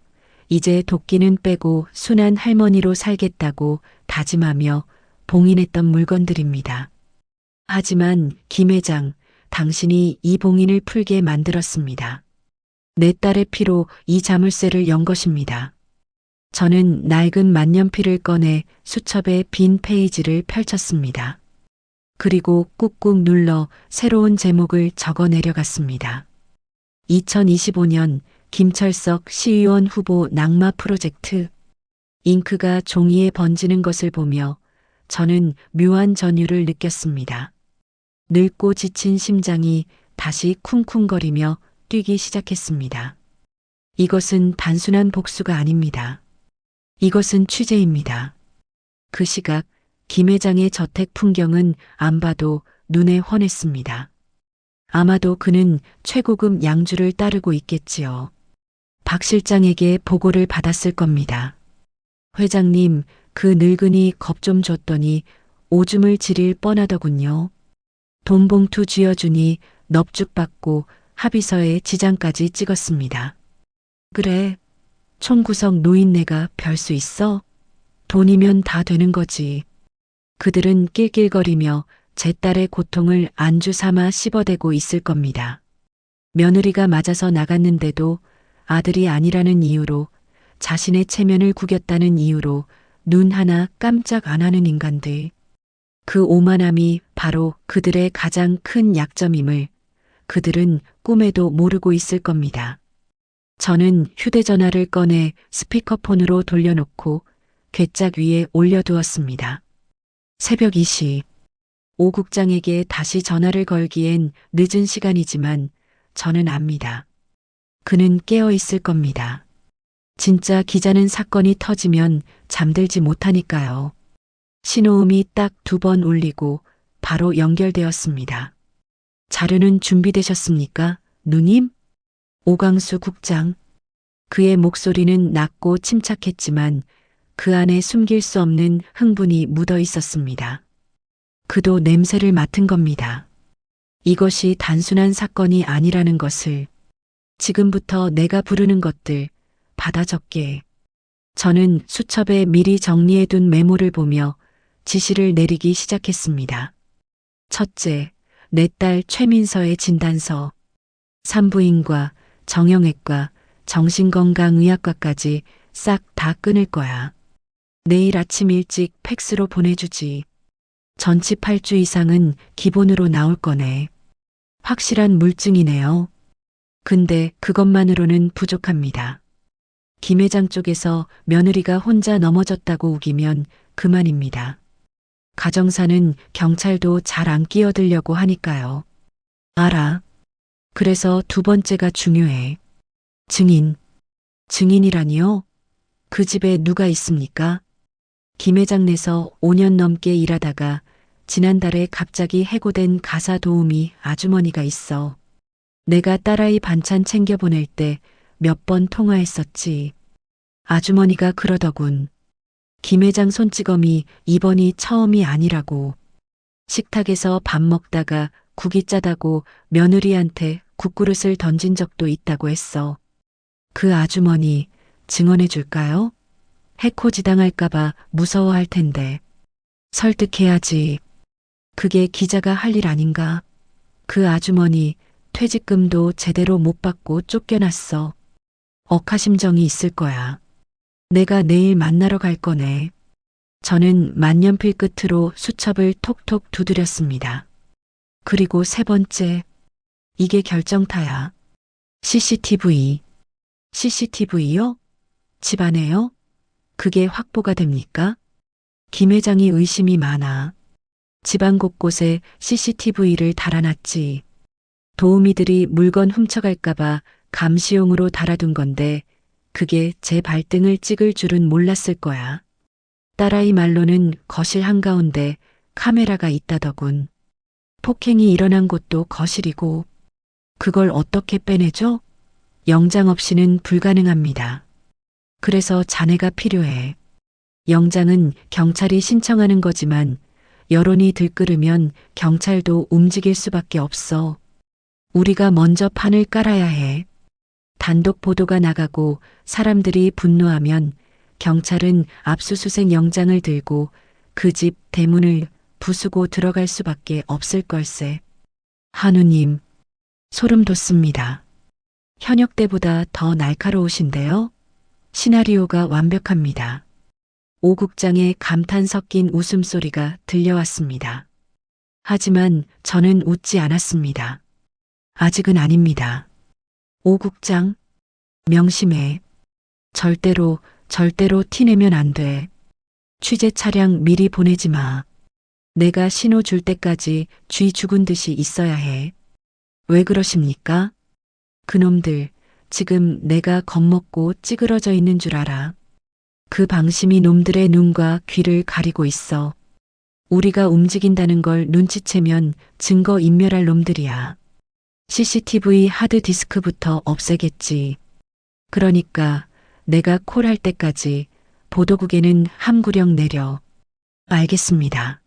이제 도끼는 빼고 순한 할머니로 살겠다고 다짐하며 봉인했던 물건들입니다. 하지만 김 회장, 당신이 이 봉인을 풀게 만들었습니다. 내 딸의 피로 이 자물쇠를 연 것입니다. 저는 낡은 만년필을 꺼내 수첩의 빈 페이지를 펼쳤습니다. 그리고 꾹꾹 눌러 새로운 제목을 적어 내려갔습니다. 2025년 김철석 시의원 후보 낙마 프로젝트. 잉크가 종이에 번지는 것을 보며 저는 묘한 전율을 느꼈습니다. 늙고 지친 심장이 다시 쿵쿵거리며 뛰기 시작했습니다. 이것은 단순한 복수가 아닙니다. 이것은 취재입니다. 그 시각 김 회장의 저택 풍경은 안 봐도 눈에 훤했습니다. 아마도 그는 최고급 양주를 따르고 있겠지요. 박 실장에게 보고를 받았을 겁니다. 회장님, 그 늙은이 겁 좀 줬더니 오줌을 지릴 뻔하더군요. 돈 봉투 쥐어주니 넙죽받고 합의서에 지장까지 찍었습니다. 그래, 총구석 노인네가 별 수 있어? 돈이면 다 되는 거지. 그들은 낄낄거리며 제 딸의 고통을 안주 삼아 씹어대고 있을 겁니다. 며느리가 맞아서 나갔는데도 아들이 아니라는 이유로, 자신의 체면을 구겼다는 이유로 눈 하나 깜짝 안 하는 인간들. 그 오만함이 바로 그들의 가장 큰 약점임을 그들은 꿈에도 모르고 있을 겁니다. 저는 휴대전화를 꺼내 스피커폰으로 돌려놓고 괴짝 위에 올려두었습니다. 새벽 2시. 오 국장에게 다시 전화를 걸기엔 늦은 시간이지만 저는 압니다. 그는 깨어 있을 겁니다. 진짜 기자는 사건이 터지면 잠들지 못하니까요. 신호음이 딱 2번 울리고 바로 연결되었습니다. 자료는 준비되셨습니까, 누님? 오광수 국장. 그의 목소리는 낮고 침착했지만 그 안에 숨길 수 없는 흥분이 묻어 있었습니다. 그도 냄새를 맡은 겁니다. 이것이 단순한 사건이 아니라는 것을. 지금부터 내가 부르는 것들 받아 적게. 저는 수첩에 미리 정리해둔 메모를 보며 지시를 내리기 시작했습니다. 첫째, 내 딸 최민서의 진단서. 산부인과 정형외과, 정신건강의학과까지 싹 다 끊을 거야. 내일 아침 일찍 팩스로 보내주지. 전치 8주 이상은 기본으로 나올 거네. 확실한 물증이네요. 근데 그것만으로는 부족합니다. 김 회장 쪽에서 며느리가 혼자 넘어졌다고 우기면 그만입니다. 가정사는 경찰도 잘 안 끼어들려고 하니까요. 알아. 그래서 2번째가 중요해. 증인. 증인이라니요? 그 집에 누가 있습니까? 김 회장 내서 5년 넘게 일하다가 지난달에 갑자기 해고된 가사 도우미 아주머니가 있어. 내가 딸아이 반찬 챙겨 보낼 때 몇 번 통화했었지. 아주머니가 그러더군. 김 회장 손찌검이 이번이 처음이 아니라고. 식탁에서 밥 먹다가 국이 짜다고 며느리한테 국그릇을 던진 적도 있다고 했어. 그 아주머니 증언해 줄까요? 해코지당할까봐 무서워할 텐데. 설득해야지. 그게 기자가 할 일 아닌가? 그 아주머니 퇴직금도 제대로 못 받고 쫓겨났어. 억하심정이 있을 거야. 내가 내일 만나러 갈 거네. 저는 만년필 끝으로 수첩을 톡톡 두드렸습니다. 그리고 3번째. 이게 결정타야. CCTV. CCTV요? 집안에요? 그게 확보가 됩니까? 김 회장이 의심이 많아. 집안 곳곳에 CCTV를 달아놨지. 도우미들이 물건 훔쳐갈까봐 감시용으로 달아둔 건데 그게 제 발등을 찍을 줄은 몰랐을 거야. 딸아이 말로는 거실 한가운데 카메라가 있다더군. 폭행이 일어난 곳도 거실이고 그걸 어떻게 빼내죠? 영장 없이는 불가능합니다. 그래서 자네가 필요해. 영장은 경찰이 신청하는 거지만 여론이 들끓으면 경찰도 움직일 수밖에 없어. 우리가 먼저 판을 깔아야 해. 단독 보도가 나가고 사람들이 분노하면 경찰은 압수수색 영장을 들고 그 집 대문을 부수고 들어갈 수밖에 없을 걸세. 한우님, 소름 돋습니다. 현역 때보다 더 날카로우신데요? 시나리오가 완벽합니다. 오 국장의 감탄 섞인 웃음소리가 들려왔습니다. 하지만 저는 웃지 않았습니다. 아직은 아닙니다. 오 국장, 명심해. 절대로 티내면 안 돼. 취재 차량 미리 보내지 마. 내가 신호 줄 때까지 쥐 죽은 듯이 있어야 해. 왜 그러십니까? 그놈들 지금 내가 겁먹고 찌그러져 있는 줄 알아. 그 방심이 놈들의 눈과 귀를 가리고 있어. 우리가 움직인다는 걸 눈치채면 증거 인멸할 놈들이야. CCTV 하드디스크부터 없애겠지. 그러니까 내가 콜할 때까지 보도국에는 함구령 내려. 알겠습니다.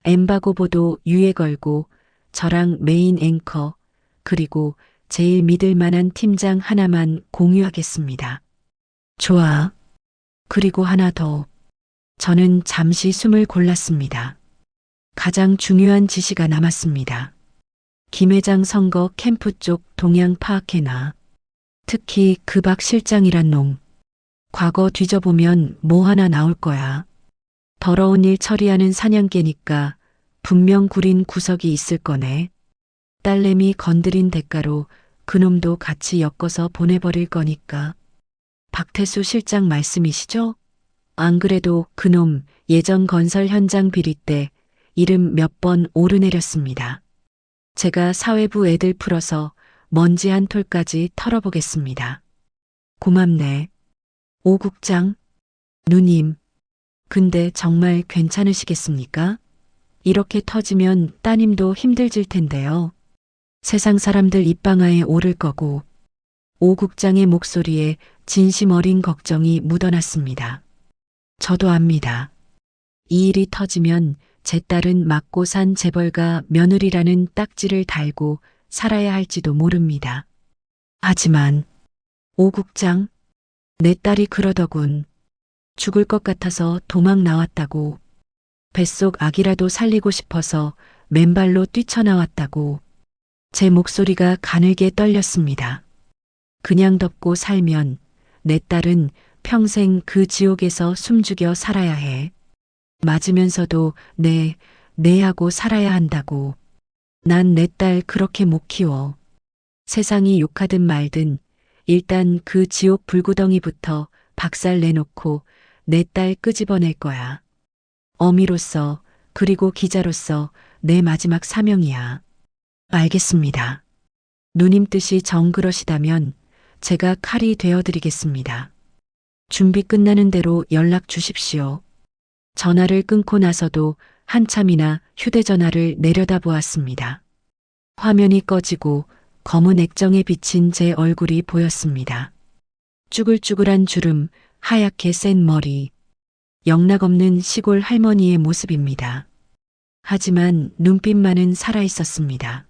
엠바고 보도 유예 걸고 저랑 메인 앵커 그리고 제일 믿을 만한 팀장 하나만 공유하겠습니다. 좋아. 그리고 하나 더. 저는 잠시 숨을 골랐습니다. 가장 중요한 지시가 남았습니다. 김 회장 선거 캠프 쪽 동향 파악해놔. 특히 그 박 실장이란 놈. 과거 뒤져보면 뭐 하나 나올 거야. 더러운 일 처리하는 사냥개니까 분명 구린 구석이 있을 거네. 딸내미 건드린 대가로 그놈도 같이 엮어서 보내버릴 거니까. 박태수 실장 말씀이시죠? 안 그래도 그놈 예전 건설 현장 비리 때 이름 몇 번 오르내렸습니다. 제가 사회부 애들 풀어서 먼지 한 톨까지 털어보겠습니다. 고맙네. 오 국장. 누님. 근데 정말 괜찮으시겠습니까? 이렇게 터지면 따님도 힘들질 텐데요. 세상 사람들 입방아에 오를 거고. 오 국장의 목소리에 진심 어린 걱정이 묻어났습니다. 저도 압니다. 이 일이 터지면 제 딸은 맞고 산 재벌가 며느리라는 딱지를 달고 살아야 할지도 모릅니다. 하지만 오 국장, 내 딸이 그러더군. 죽을 것 같아서 도망 나왔다고. 뱃속 아기라도 살리고 싶어서 맨발로 뛰쳐나왔다고. 제 목소리가 가늘게 떨렸습니다. 그냥 덮고 살면 내 딸은 평생 그 지옥에서 숨죽여 살아야 해. 맞으면서도 네 하고 살아야 한다고. 난 내 딸 그렇게 못 키워. 세상이 욕하든 말든 일단 그 지옥 불구덩이부터 박살 내놓고 내 딸 끄집어낼 거야. 어미로서 그리고 기자로서 내 마지막 사명이야. 알겠습니다. 누님 뜻이 정그러시다면 제가 칼이 되어드리겠습니다. 준비 끝나는 대로 연락 주십시오. 전화를 끊고 나서도 한참이나 휴대전화를 내려다보았습니다. 화면이 꺼지고 검은 액정에 비친 제 얼굴이 보였습니다. 쭈글쭈글한 주름, 하얗게 센 머리. 영락없는 시골 할머니의 모습입니다. 하지만 눈빛만은 살아있었습니다.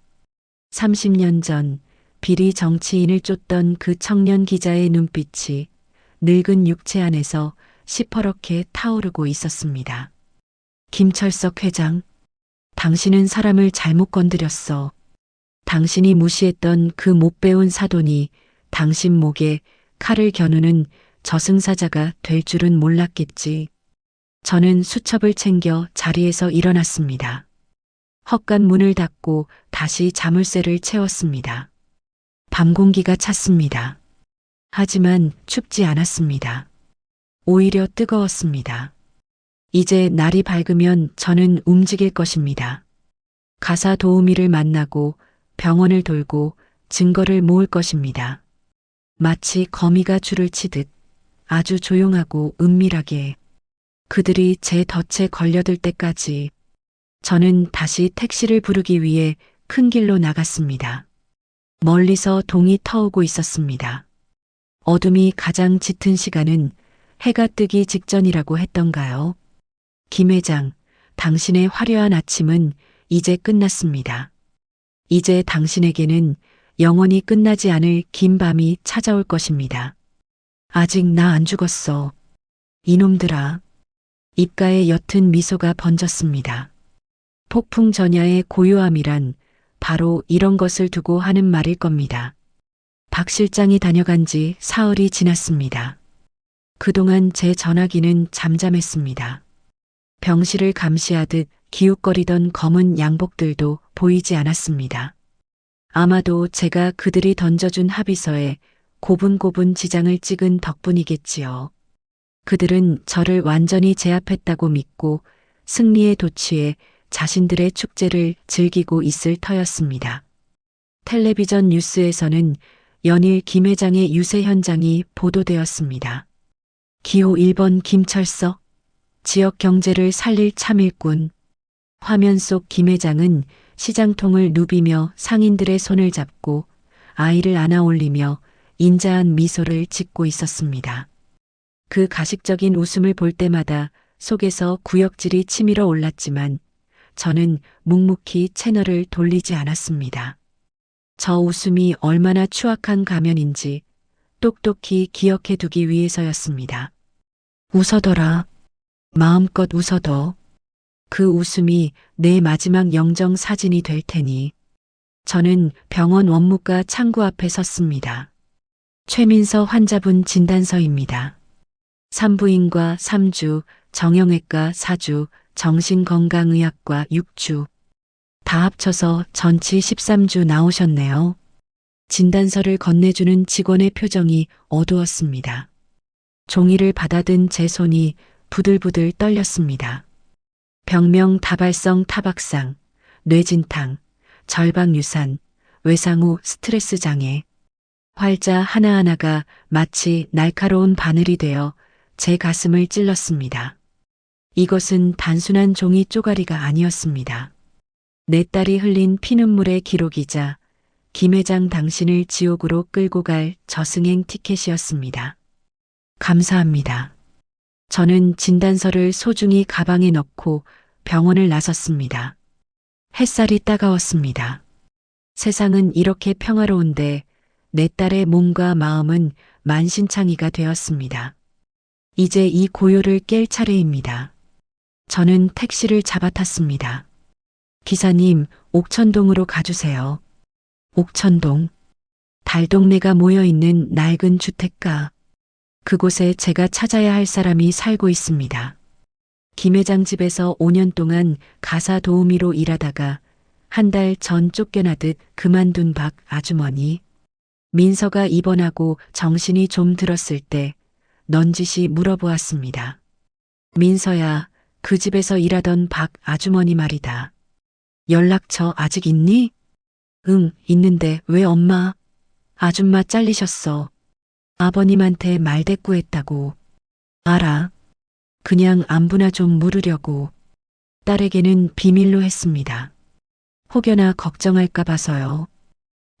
30년 전 비리 정치인을 쫓던 그 청년 기자의 눈빛이 늙은 육체 안에서 시퍼렇게 타오르고 있었습니다. 김철석 회장, 당신은 사람을 잘못 건드렸어. 당신이 무시했던 그 못 배운 사돈이 당신 목에 칼을 겨누는 저승사자가 될 줄은 몰랐겠지. 저는 수첩을 챙겨 자리에서 일어났습니다. 헛간 문을 닫고 다시 자물쇠를 채웠습니다. 밤 공기가 찼습니다. 하지만 춥지 않았습니다. 오히려 뜨거웠습니다. 이제 날이 밝으면 저는 움직일 것입니다. 가사 도우미를 만나고 병원을 돌고 증거를 모을 것입니다. 마치 거미가 줄을 치듯 아주 조용하고 은밀하게. 그들이 제 덫에 걸려들 때까지 저는 다시 택시를 부르기 위해 큰 길로 나갔습니다. 멀리서 동이 터오고 있었습니다. 어둠이 가장 짙은 시간은 해가 뜨기 직전이라고 했던가요? 김 회장, 당신의 화려한 아침은 이제 끝났습니다. 이제 당신에게는 영원히 끝나지 않을 긴 밤이 찾아올 것입니다. 아직 나 안 죽었어. 이놈들아. 입가에 옅은 미소가 번졌습니다. 폭풍 전야의 고요함이란 바로 이런 것을 두고 하는 말일 겁니다. 박 실장이 다녀간 지 사흘이 지났습니다. 그동안 제 전화기는 잠잠했습니다. 병실을 감시하듯 기웃거리던 검은 양복들도 보이지 않았습니다. 아마도 제가 그들이 던져준 합의서에 고분고분 지장을 찍은 덕분이겠지요. 그들은 저를 완전히 제압했다고 믿고 승리에 도취해 자신들의 축제를 즐기고 있을 터였습니다. 텔레비전 뉴스에서는 연일 김 회장의 유세 현장이 보도되었습니다. 기호 1번 김철석, 지역 경제를 살릴 참일꾼. 화면 속 김 회장은 시장통을 누비며 상인들의 손을 잡고 아이를 안아 올리며 인자한 미소를 짓고 있었습니다. 그 가식적인 웃음을 볼 때마다 속에서 구역질이 치밀어 올랐지만 저는 묵묵히 채널을 돌리지 않았습니다. 저 웃음이 얼마나 추악한 가면인지 똑똑히 기억해 두기 위해서였습니다. 웃어더라. 마음껏 웃어더. 그 웃음이 내 마지막 영정 사진이 될 테니. 저는 병원 원무과 창구 앞에 섰습니다. 최민서 환자분 진단서입니다. 산부인과 3주, 정형외과 4주, 정신건강의학과 6주. 다 합쳐서 전치 13주 나오셨네요. 진단서를 건네주는 직원의 표정이 어두웠습니다. 종이를 받아든 제 손이 부들부들 떨렸습니다. 병명 다발성 타박상, 뇌진탕, 절박유산, 외상후 스트레스 장애. 활자 하나하나가 마치 날카로운 바늘이 되어 제 가슴을 찔렀습니다. 이것은 단순한 종이 쪼가리가 아니었습니다. 내 딸이 흘린 피눈물의 기록이자 김 회장 당신을 지옥으로 끌고 갈 저승행 티켓이었습니다. 감사합니다. 저는 진단서를 소중히 가방에 넣고 병원을 나섰습니다. 햇살이 따가웠습니다. 세상은 이렇게 평화로운데 내 딸의 몸과 마음은 만신창이가 되었습니다. 이제 이 고요를 깰 차례입니다. 저는 택시를 잡아탔습니다. 기사님, 옥천동으로 가주세요. 옥천동. 달동네가 모여있는 낡은 주택가. 그곳에 제가 찾아야 할 사람이 살고 있습니다. 김 회장 집에서 5년 동안 가사 도우미로 일하다가 한 달 전 쫓겨나듯 그만둔 박 아주머니. 민서가 입원하고 정신이 좀 들었을 때 넌지시 물어보았습니다. 민서야, 그 집에서 일하던 박 아주머니 말이다. 연락처 아직 있니? 응, 있는데 왜 엄마? 아줌마 잘리셨어. 아버님한테 말대꾸했다고. 알아. 그냥 안부나 좀 물으려고. 딸에게는 비밀로 했습니다. 혹여나 걱정할까 봐서요.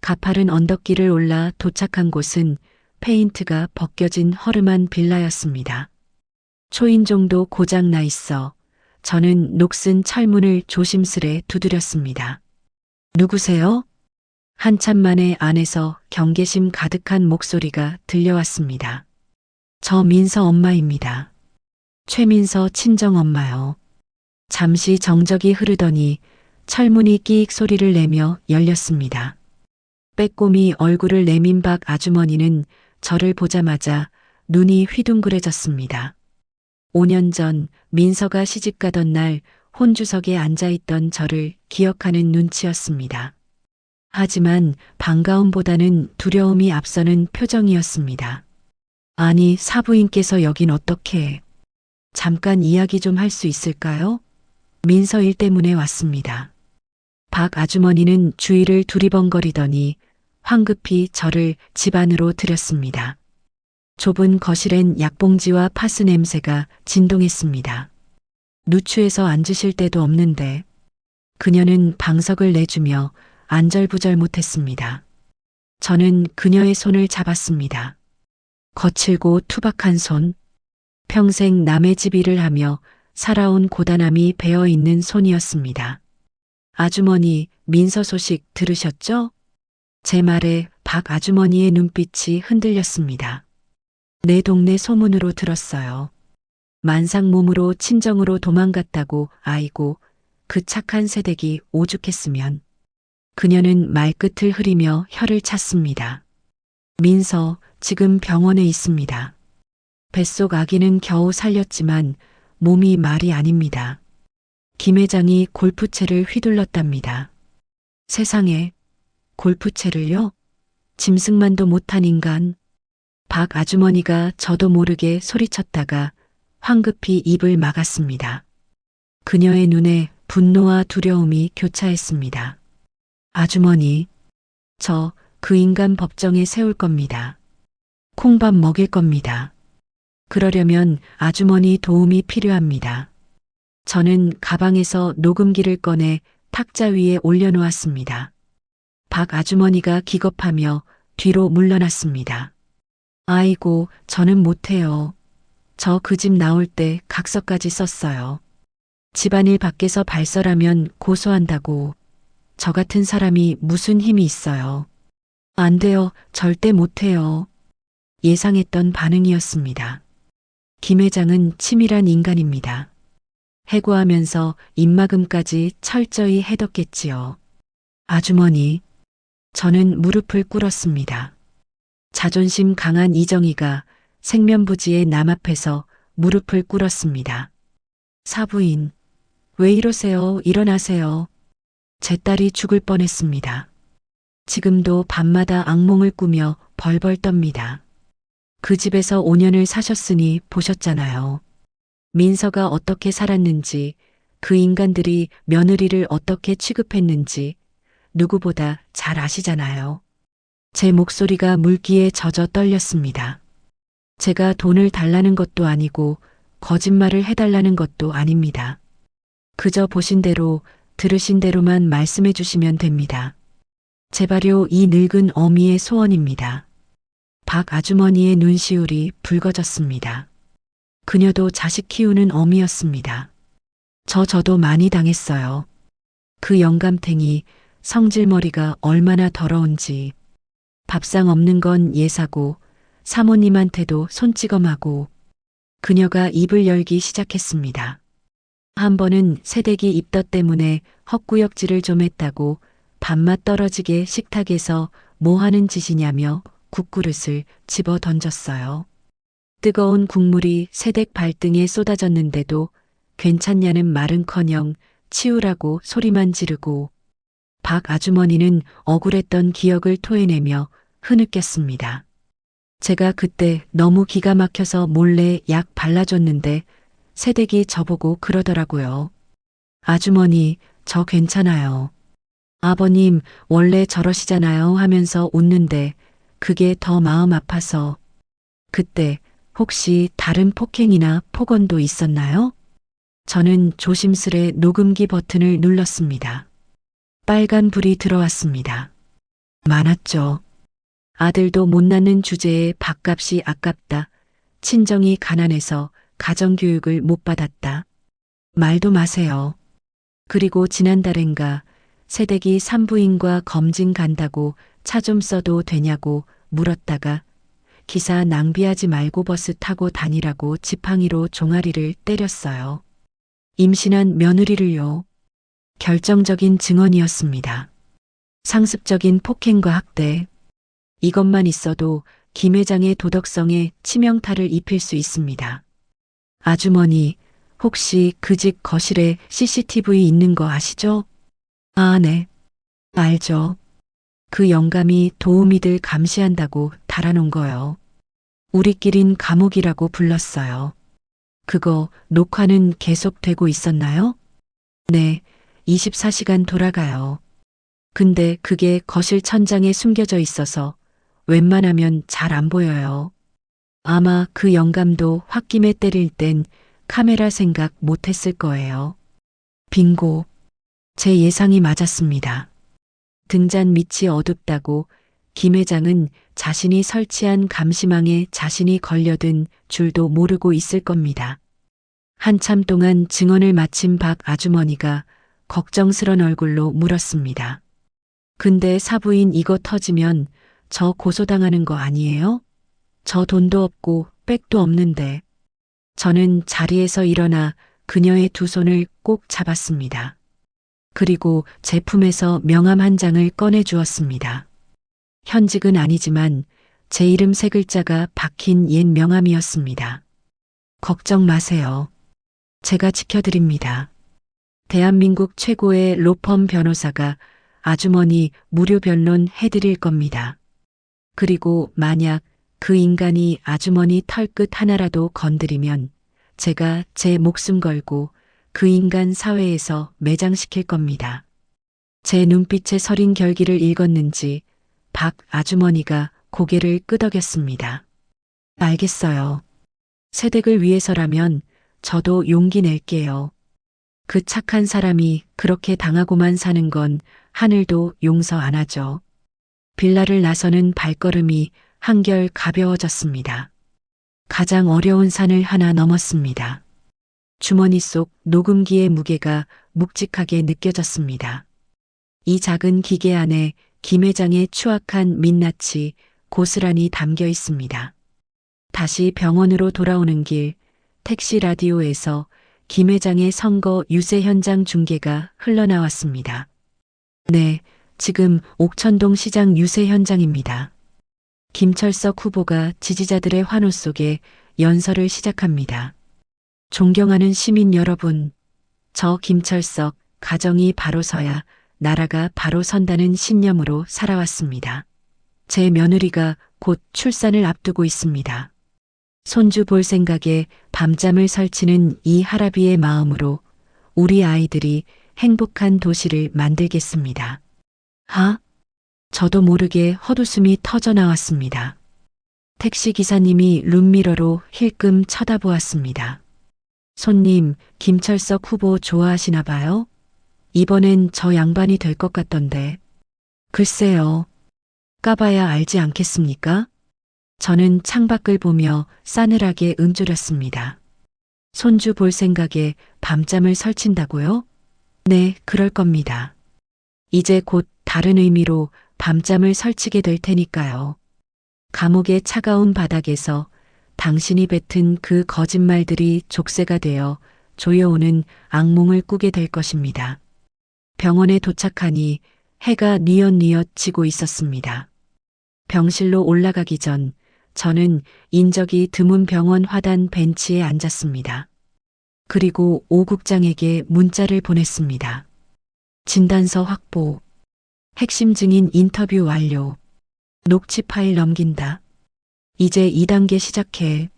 가파른 언덕길을 올라 도착한 곳은 페인트가 벗겨진 허름한 빌라였습니다. 초인종도 고장 나 있어 저는 녹슨 철문을 조심스레 두드렸습니다. 누구세요? 한참 만에 안에서 경계심 가득한 목소리가 들려왔습니다. 저 민서 엄마입니다. 최민서 친정엄마요. 잠시 정적이 흐르더니 철문이 끼익 소리를 내며 열렸습니다. 빼꼼히 얼굴을 내민 박 아주머니는 저를 보자마자 눈이 휘둥그레졌습니다. 5년 전 민서가 시집가던 날 혼주석에 앉아있던 저를 기억하는 눈치였습니다. 하지만 반가움보다는 두려움이 앞서는 표정이었습니다. 아니, 사부인께서 여긴 어떻게? 잠깐 이야기 좀 할 수 있을까요? 민서 일 때문에 왔습니다. 박 아주머니는 주위를 두리번거리더니 황급히 저를 집 안으로 들였습니다. 좁은 거실엔 약봉지와 파스 냄새가 진동했습니다. 누추해서 앉으실 데도 없는데 그녀는 방석을 내주며 안절부절 못했습니다. 저는 그녀의 손을 잡았습니다. 거칠고 투박한 손, 평생 남의 집 일을 하며 살아온 고단함이 배어있는 손이었습니다. 아주머니, 민서 소식 들으셨죠? 제 말에 박 아주머니의 눈빛이 흔들렸습니다. 내 동네 소문으로 들었어요. 만상몸으로 친정으로 도망갔다고. 아이고, 그 착한 새댁이 오죽했으면. 그녀는 말끝을 흐리며 혀를 찼습니다. 민서, 지금 병원에 있습니다. 뱃속 아기는 겨우 살렸지만 몸이 말이 아닙니다. 김 회장이 골프채를 휘둘렀답니다. 세상에, 골프채를요? 짐승만도 못한 인간. 박 아주머니가 저도 모르게 소리쳤다가 황급히 입을 막았습니다. 그녀의 눈에 분노와 두려움이 교차했습니다. 아주머니, 저 그 인간 법정에 세울 겁니다. 콩밥 먹일 겁니다. 그러려면 아주머니 도움이 필요합니다. 저는 가방에서 녹음기를 꺼내 탁자 위에 올려놓았습니다. 박 아주머니가 기겁하며 뒤로 물러났습니다. 아이고, 저는 못해요. 저 그 집 나올 때 각서까지 썼어요. 집안일 밖에서 발설하면 고소한다고. 저 같은 사람이 무슨 힘이 있어요. 안 돼요. 절대 못해요. 예상했던 반응이었습니다. 김 회장은 치밀한 인간입니다. 해고하면서 입막음까지 철저히 해뒀겠지요. 아주머니, 저는 무릎을 꿇었습니다. 자존심 강한 이정희가 생면부지의 남 앞에서 무릎을 꿇었습니다. 사부인, 왜 이러세요? 일어나세요. 제 딸이 죽을 뻔했습니다. 지금도 밤마다 악몽을 꾸며 벌벌 떱니다. 그 집에서 5년을 사셨으니 보셨잖아요. 민서가 어떻게 살았는지, 그 인간들이 며느리를 어떻게 취급했는지 누구보다 잘 아시잖아요. 제 목소리가 물기에 젖어 떨렸습니다. 제가 돈을 달라는 것도 아니고 거짓말을 해달라는 것도 아닙니다. 그저 보신 대로 들으신 대로만 말씀해 주시면 됩니다. 제발요, 이 늙은 어미의 소원입니다. 박 아주머니의 눈시울이 붉어졌습니다. 그녀도 자식 키우는 어미였습니다. 저도 많이 당했어요. 그 영감탱이 성질머리가 얼마나 더러운지. 밥상 없는 건 예사고 사모님한테도 손찌검하고. 그녀가 입을 열기 시작했습니다. 한 번은 새댁이 입덧 때문에 헛구역질을 좀 했다고 밥맛 떨어지게 식탁에서 뭐 하는 짓이냐며 국그릇을 집어 던졌어요. 뜨거운 국물이 새댁 발등에 쏟아졌는데도 괜찮냐는 말은커녕 치우라고 소리만 지르고, 박 아주머니는 억울했던 기억을 토해내며 흐느꼈습니다. 제가 그때 너무 기가 막혀서 몰래 약 발라줬는데 새댁이 저보고 그러더라고요. 아주머니, 저 괜찮아요. 아버님, 원래 저러시잖아요 하면서 웃는데 그게 더 마음 아파서. 그때 혹시 다른 폭행이나 폭언도 있었나요? 저는 조심스레 녹음기 버튼을 눌렀습니다. 빨간 불이 들어왔습니다. 많았죠. 아들도 못 낳는 주제에 밥값이 아깝다. 친정이 가난해서 가정교육을 못 받았다. 말도 마세요. 그리고 지난달엔가 새댁이 산부인과 검진 간다고 차 좀 써도 되냐고 물었다가 기사 낭비하지 말고 버스 타고 다니라고 지팡이로 종아리를 때렸어요. 임신한 며느리를요. 결정적인 증언이었습니다. 상습적인 폭행과 학대. 이것만 있어도 김 회장의 도덕성에 치명타를 입힐 수 있습니다. 아주머니, 혹시 그 집 거실에 CCTV 있는 거 아시죠? 아, 네. 알죠. 그 영감이 도우미들 감시한다고 달아놓은 거요. 우리끼린 감옥이라고 불렀어요. 그거 녹화는 계속되고 있었나요? 네, 24시간 돌아가요. 근데 그게 거실 천장에 숨겨져 있어서 웬만하면 잘 안 보여요. 아마 그 영감도 홧김에 때릴 땐 카메라 생각 못했을 거예요. 빙고. 제 예상이 맞았습니다. 등잔 밑이 어둡다고 김 회장은 자신이 설치한 감시망에 자신이 걸려든 줄도 모르고 있을 겁니다. 한참 동안 증언을 마친 박 아주머니가 걱정스런 얼굴로 물었습니다. 근데 사부인 이거 터지면 저 고소당하는 거 아니에요? 저 돈도 없고 백도 없는데. 저는 자리에서 일어나 그녀의 두 손을 꼭 잡았습니다. 그리고 제품에서 명함 한 장을 꺼내 주었습니다. 현직은 아니지만 제 이름 세 글자가 박힌 옛 명함이었습니다. 걱정 마세요. 제가 지켜드립니다. 대한민국 최고의 로펌 변호사가 아주머니 무료 변론 해드릴 겁니다. 그리고 만약 그 인간이 아주머니 털끝 하나라도 건드리면 제가 제 목숨 걸고 그 인간 사회에서 매장시킬 겁니다. 제 눈빛에 서린 결기를 읽었는지 박 아주머니가 고개를 끄덕였습니다. 알겠어요. 새댁을 위해서라면 저도 용기 낼게요. 그 착한 사람이 그렇게 당하고만 사는 건 하늘도 용서 안 하죠. 빌라를 나서는 발걸음이 한결 가벼워졌습니다. 가장 어려운 산을 하나 넘었습니다. 주머니 속 녹음기의 무게가 묵직하게 느껴졌습니다. 이 작은 기계 안에 김 회장의 추악한 민낯이 고스란히 담겨 있습니다. 다시 병원으로 돌아오는 길 택시 라디오에서 김 회장의 선거 유세 현장 중계가 흘러나왔습니다. 네, 지금 옥천동 시장 유세 현장입니다. 김철석 후보가 지지자들의 환호 속에 연설을 시작합니다. 존경하는 시민 여러분, 저 김철석, 가정이 바로 서야 나라가 바로 선다는 신념으로 살아왔습니다. 제 며느리가 곧 출산을 앞두고 있습니다. 손주 볼 생각에 밤잠을 설치는 이 할아비의 마음으로 우리 아이들이 행복한 도시를 만들겠습니다. 저도 모르게 헛웃음이 터져 나왔습니다. 택시 기사님이 룸미러로 힐끔 쳐다보았습니다. 손님, 김철석 후보 좋아하시나 봐요? 이번엔 저 양반이 될 것 같던데. 글쎄요. 까봐야 알지 않겠습니까? 저는 창밖을 보며 싸늘하게 움츠렸습니다. 손주 볼 생각에 밤잠을 설친다고요? 네, 그럴 겁니다. 이제 곧 다른 의미로 밤잠을 설치게 될 테니까요. 감옥의 차가운 바닥에서 당신이 뱉은 그 거짓말들이 족쇄가 되어 조여오는 악몽을 꾸게 될 것입니다. 병원에 도착하니 해가 뉘엿뉘엿 지고 있었습니다. 병실로 올라가기 전 저는 인적이 드문 병원 화단 벤치에 앉았습니다. 그리고 오 국장에게 문자를 보냈습니다. 진단서 확보. 핵심 증인 인터뷰 완료. 녹취 파일 넘긴다. 이제 2단계 시작해.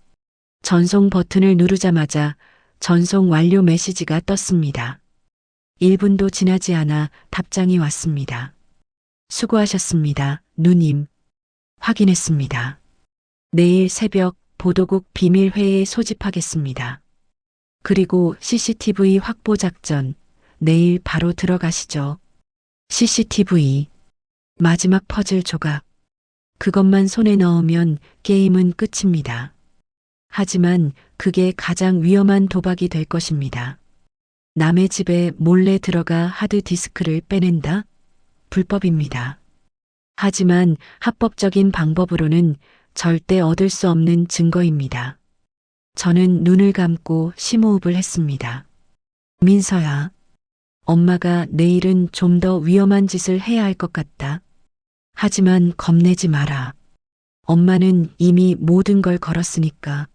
전송 버튼을 누르자마자 전송 완료 메시지가 떴습니다. 1분도 지나지 않아 답장이 왔습니다. 수고하셨습니다, 누님. 확인했습니다. 내일 새벽 보도국 비밀회의에 소집하겠습니다. 그리고 CCTV 확보 작전, 내일 바로 들어가시죠. CCTV. 마지막 퍼즐 조각. 그것만 손에 넣으면 게임은 끝입니다. 하지만 그게 가장 위험한 도박이 될 것입니다. 남의 집에 몰래 들어가 하드디스크를 빼낸다? 불법입니다. 하지만 합법적인 방법으로는 절대 얻을 수 없는 증거입니다. 저는 눈을 감고 심호흡을 했습니다. 민서야, 엄마가 내일은 좀 더 위험한 짓을 해야 할 것 같다. 하지만 겁내지 마라. 엄마는 이미 모든 걸 걸었으니까.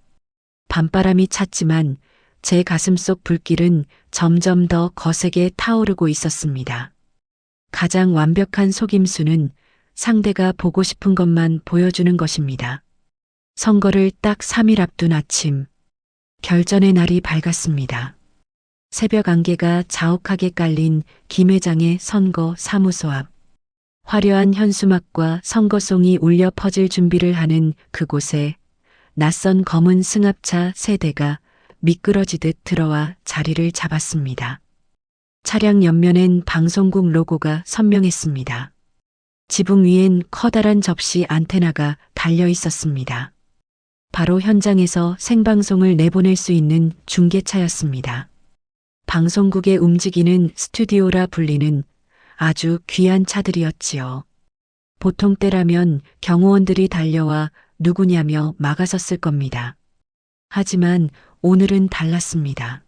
밤바람이 찼지만 제 가슴속 불길은 점점 더 거세게 타오르고 있었습니다. 가장 완벽한 속임수는 상대가 보고 싶은 것만 보여주는 것입니다. 선거를 딱 3일 앞둔 아침, 결전의 날이 밝았습니다. 새벽 안개가 자욱하게 깔린 김 회장의 선거 사무소 앞. 화려한 현수막과 선거송이 울려 퍼질 준비를 하는 그곳에 낯선 검은 승합차 세 대가 미끄러지듯 들어와 자리를 잡았습니다. 차량 옆면엔 방송국 로고가 선명했습니다. 지붕 위엔 커다란 접시 안테나가 달려 있었습니다. 바로 현장에서 생방송을 내보낼 수 있는 중계차였습니다. 방송국에 움직이는 스튜디오라 불리는 아주 귀한 차들이었지요. 보통 때라면 경호원들이 달려와 누구냐며 막아섰을 겁니다. 하지만 오늘은 달랐습니다.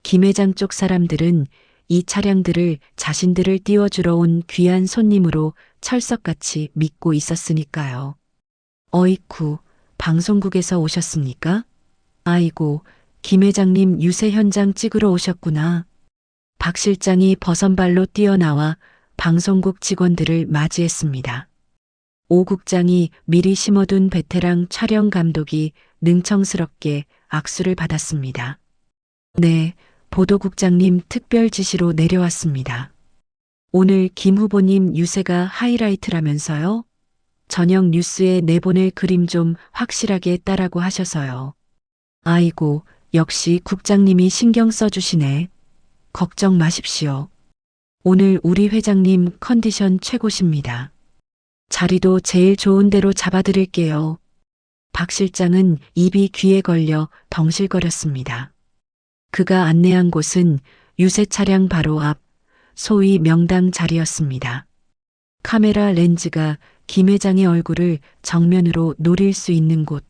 김 회장 쪽 사람들은 이 차량들을 자신들을 띄워주러 온 귀한 손님으로 철석같이 믿고 있었으니까요. 어이쿠, 방송국에서 오셨습니까? 아이고, 김 회장님 유세 현장 찍으러 오셨구나. 박 실장이 버선발로 뛰어나와 방송국 직원들을 맞이했습니다. 오 국장이 미리 심어둔 베테랑 촬영 감독이 능청스럽게 악수를 받았습니다. 네, 보도국장님 특별 지시로 내려왔습니다. 오늘 김 후보님 유세가 하이라이트라면서요? 저녁 뉴스에 내보낼 그림 좀 확실하게 따라고 하셔서요. 아이고, 역시 국장님이 신경 써주시네. 걱정 마십시오. 오늘 우리 회장님 컨디션 최고십니다. 자리도 제일 좋은 데로 잡아드릴게요. 박 실장은 입이 귀에 걸려 덩실거렸습니다. 그가 안내한 곳은 유세 차량 바로 앞, 소위 명당 자리였습니다. 카메라 렌즈가 김 회장의 얼굴을 정면으로 노릴 수 있는 곳.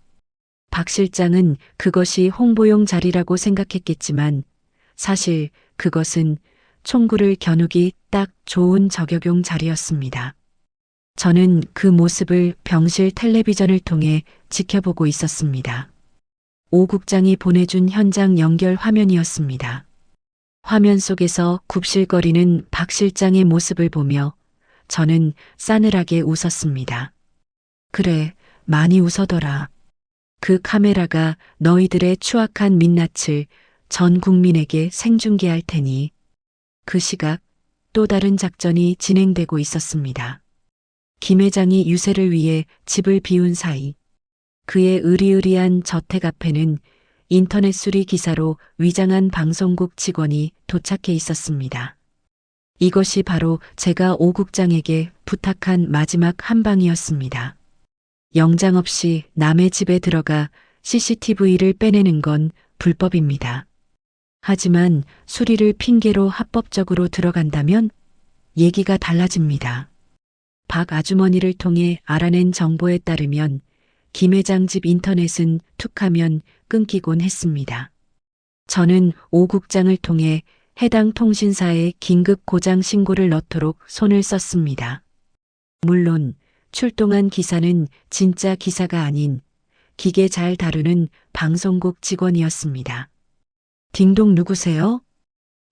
박 실장은 그것이 홍보용 자리라고 생각했겠지만 사실 그것은 총구를 겨누기 딱 좋은 저격용 자리였습니다. 저는 그 모습을 병실 텔레비전을 통해 지켜보고 있었습니다. 오 국장이 보내준 현장 연결 화면이었습니다. 화면 속에서 굽실거리는 박 실장의 모습을 보며 저는 싸늘하게 웃었습니다. 그래, 많이 웃어더라. 그 카메라가 너희들의 추악한 민낯을 전 국민에게 생중계할 테니. 그 시각 또 다른 작전이 진행되고 있었습니다. 김 회장이 유세를 위해 집을 비운 사이 그의 으리으리한 저택 앞에는 인터넷 수리 기사로 위장한 방송국 직원이 도착해 있었습니다. 이것이 바로 제가 오 국장에게 부탁한 마지막 한 방이었습니다. 영장 없이 남의 집에 들어가 CCTV를 빼내는 건 불법입니다. 하지만 수리를 핑계로 합법적으로 들어간다면 얘기가 달라집니다. 박 아주머니를 통해 알아낸 정보에 따르면 김 회장 집 인터넷은 툭하면 끊기곤 했습니다. 저는 오 국장을 통해 해당 통신사에 긴급 고장 신고를 넣도록 손을 썼습니다. 물론 출동한 기사는 진짜 기사가 아닌 기계 잘 다루는 방송국 직원이었습니다. 딩동 누구세요?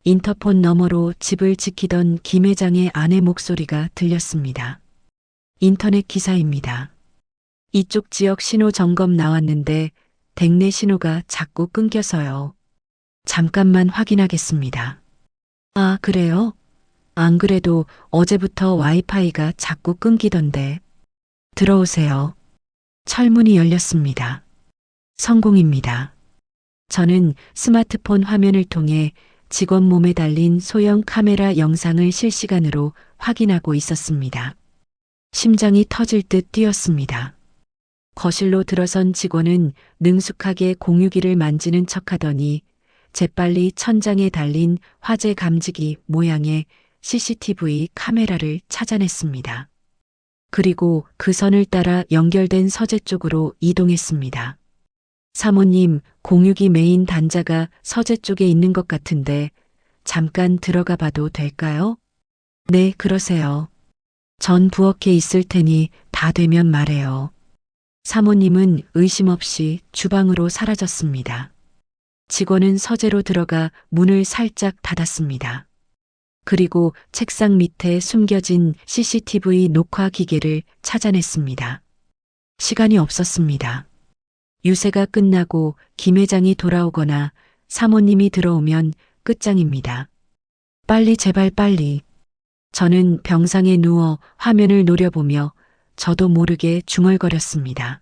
인터폰 너머로 집을 지키던 김 회장의 아내 목소리가 들렸습니다. 인터넷 기사입니다. 이쪽 지역 신호 점검 나왔는데 댁내 신호가 자꾸 끊겨서요. 잠깐만 확인하겠습니다. 아, 그래요? 안 그래도 어제부터 와이파이가 자꾸 끊기던데. 들어오세요. 철문이 열렸습니다. 성공입니다. 저는 스마트폰 화면을 통해 직원 몸에 달린 소형 카메라 영상을 실시간으로 확인하고 있었습니다. 심장이 터질 듯 뛰었습니다. 거실로 들어선 직원은 능숙하게 공유기를 만지는 척하더니 재빨리 천장에 달린 화재 감지기 모양의 CCTV 카메라를 찾아냈습니다. 그리고 그 선을 따라 연결된 서재 쪽으로 이동했습니다. 사모님, 공유기 메인 단자가 서재 쪽에 있는 것 같은데 잠깐 들어가 봐도 될까요? 네, 그러세요. 전 부엌에 있을 테니 다 되면 말해요. 사모님은 의심 없이 주방으로 사라졌습니다. 직원은 서재로 들어가 문을 살짝 닫았습니다. 그리고 책상 밑에 숨겨진 CCTV 녹화 기계를 찾아냈습니다. 시간이 없었습니다. 유세가 끝나고 김 회장이 돌아오거나 사모님이 들어오면 끝장입니다. 빨리 제발 빨리. 저는 병상에 누워 화면을 노려보며 저도 모르게 중얼거렸습니다.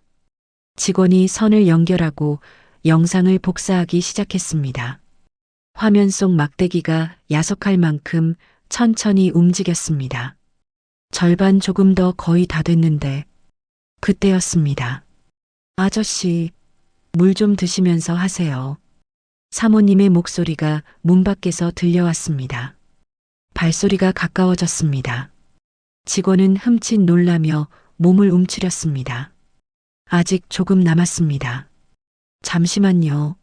직원이 선을 연결하고 영상을 복사하기 시작했습니다. 화면 속 막대기가 야속할 만큼 천천히 움직였습니다. 절반 조금 더 거의 다 됐는데 그때였습니다. 아저씨, 물 좀 드시면서 하세요. 사모님의 목소리가 문 밖에서 들려왔습니다. 발소리가 가까워졌습니다. 직원은 흠칫 놀라며 몸을 움츠렸습니다. 아직 조금 남았습니다. 잠시만요.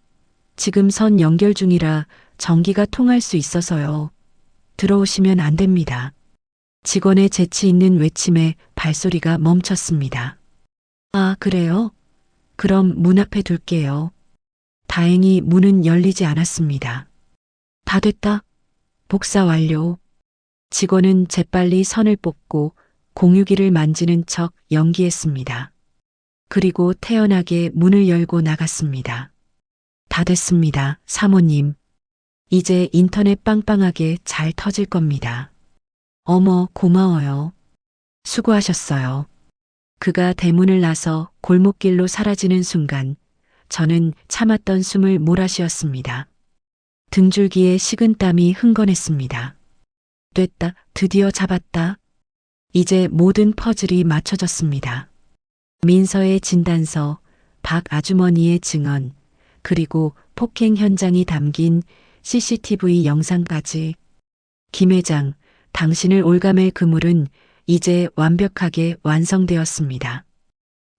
지금 선 연결 중이라 전기가 통할 수 있어서요. 들어오시면 안 됩니다. 직원의 재치 있는 외침에 발소리가 멈췄습니다. 아, 그래요? 그럼 문 앞에 둘게요. 다행히 문은 열리지 않았습니다. 다 됐다. 복사 완료. 직원은 재빨리 선을 뽑고 공유기를 만지는 척 연기했습니다. 그리고 태연하게 문을 열고 나갔습니다. 다 됐습니다, 사모님. 이제 인터넷 빵빵하게 잘 터질 겁니다. 어머, 고마워요. 수고하셨어요. 그가 대문을 나서 골목길로 사라지는 순간 저는 참았던 숨을 몰아쉬었습니다. 등줄기에 식은땀이 흥건했습니다. 됐다, 드디어 잡았다. 이제 모든 퍼즐이 맞춰졌습니다. 민서의 진단서, 박 아주머니의 증언, 그리고 폭행 현장이 담긴 CCTV 영상까지. 김 회장, 당신을 올가맬 그물은 이제 완벽하게 완성되었습니다.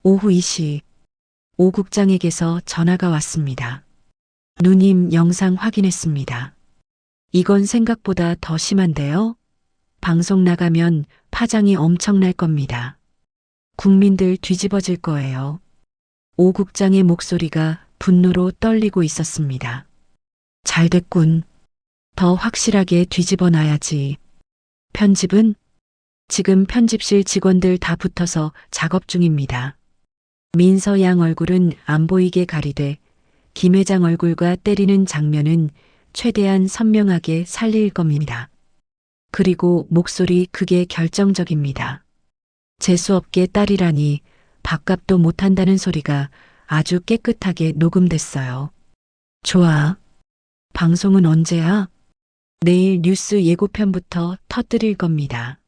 오후 2시, 오 국장에게서 전화가 왔습니다. 누님 영상 확인했습니다. 이건 생각보다 더 심한데요? 방송 나가면 파장이 엄청날 겁니다. 국민들 뒤집어질 거예요. 오 국장의 목소리가 분노로 떨리고 있었습니다. 잘 됐군. 더 확실하게 뒤집어 놔야지. 편집은? 지금 편집실 직원들 다 붙어서 작업 중입니다. 민서 양 얼굴은 안 보이게 가리되 김 회장 얼굴과 때리는 장면은 최대한 선명하게 살릴 겁니다. 그리고 목소리 그게 결정적입니다. 재수없게 딸이라니 밥값도 못한다는 소리가 아주 깨끗하게 녹음됐어요. 좋아. 방송은 언제야? 내일 뉴스 예고편부터 터뜨릴 겁니다.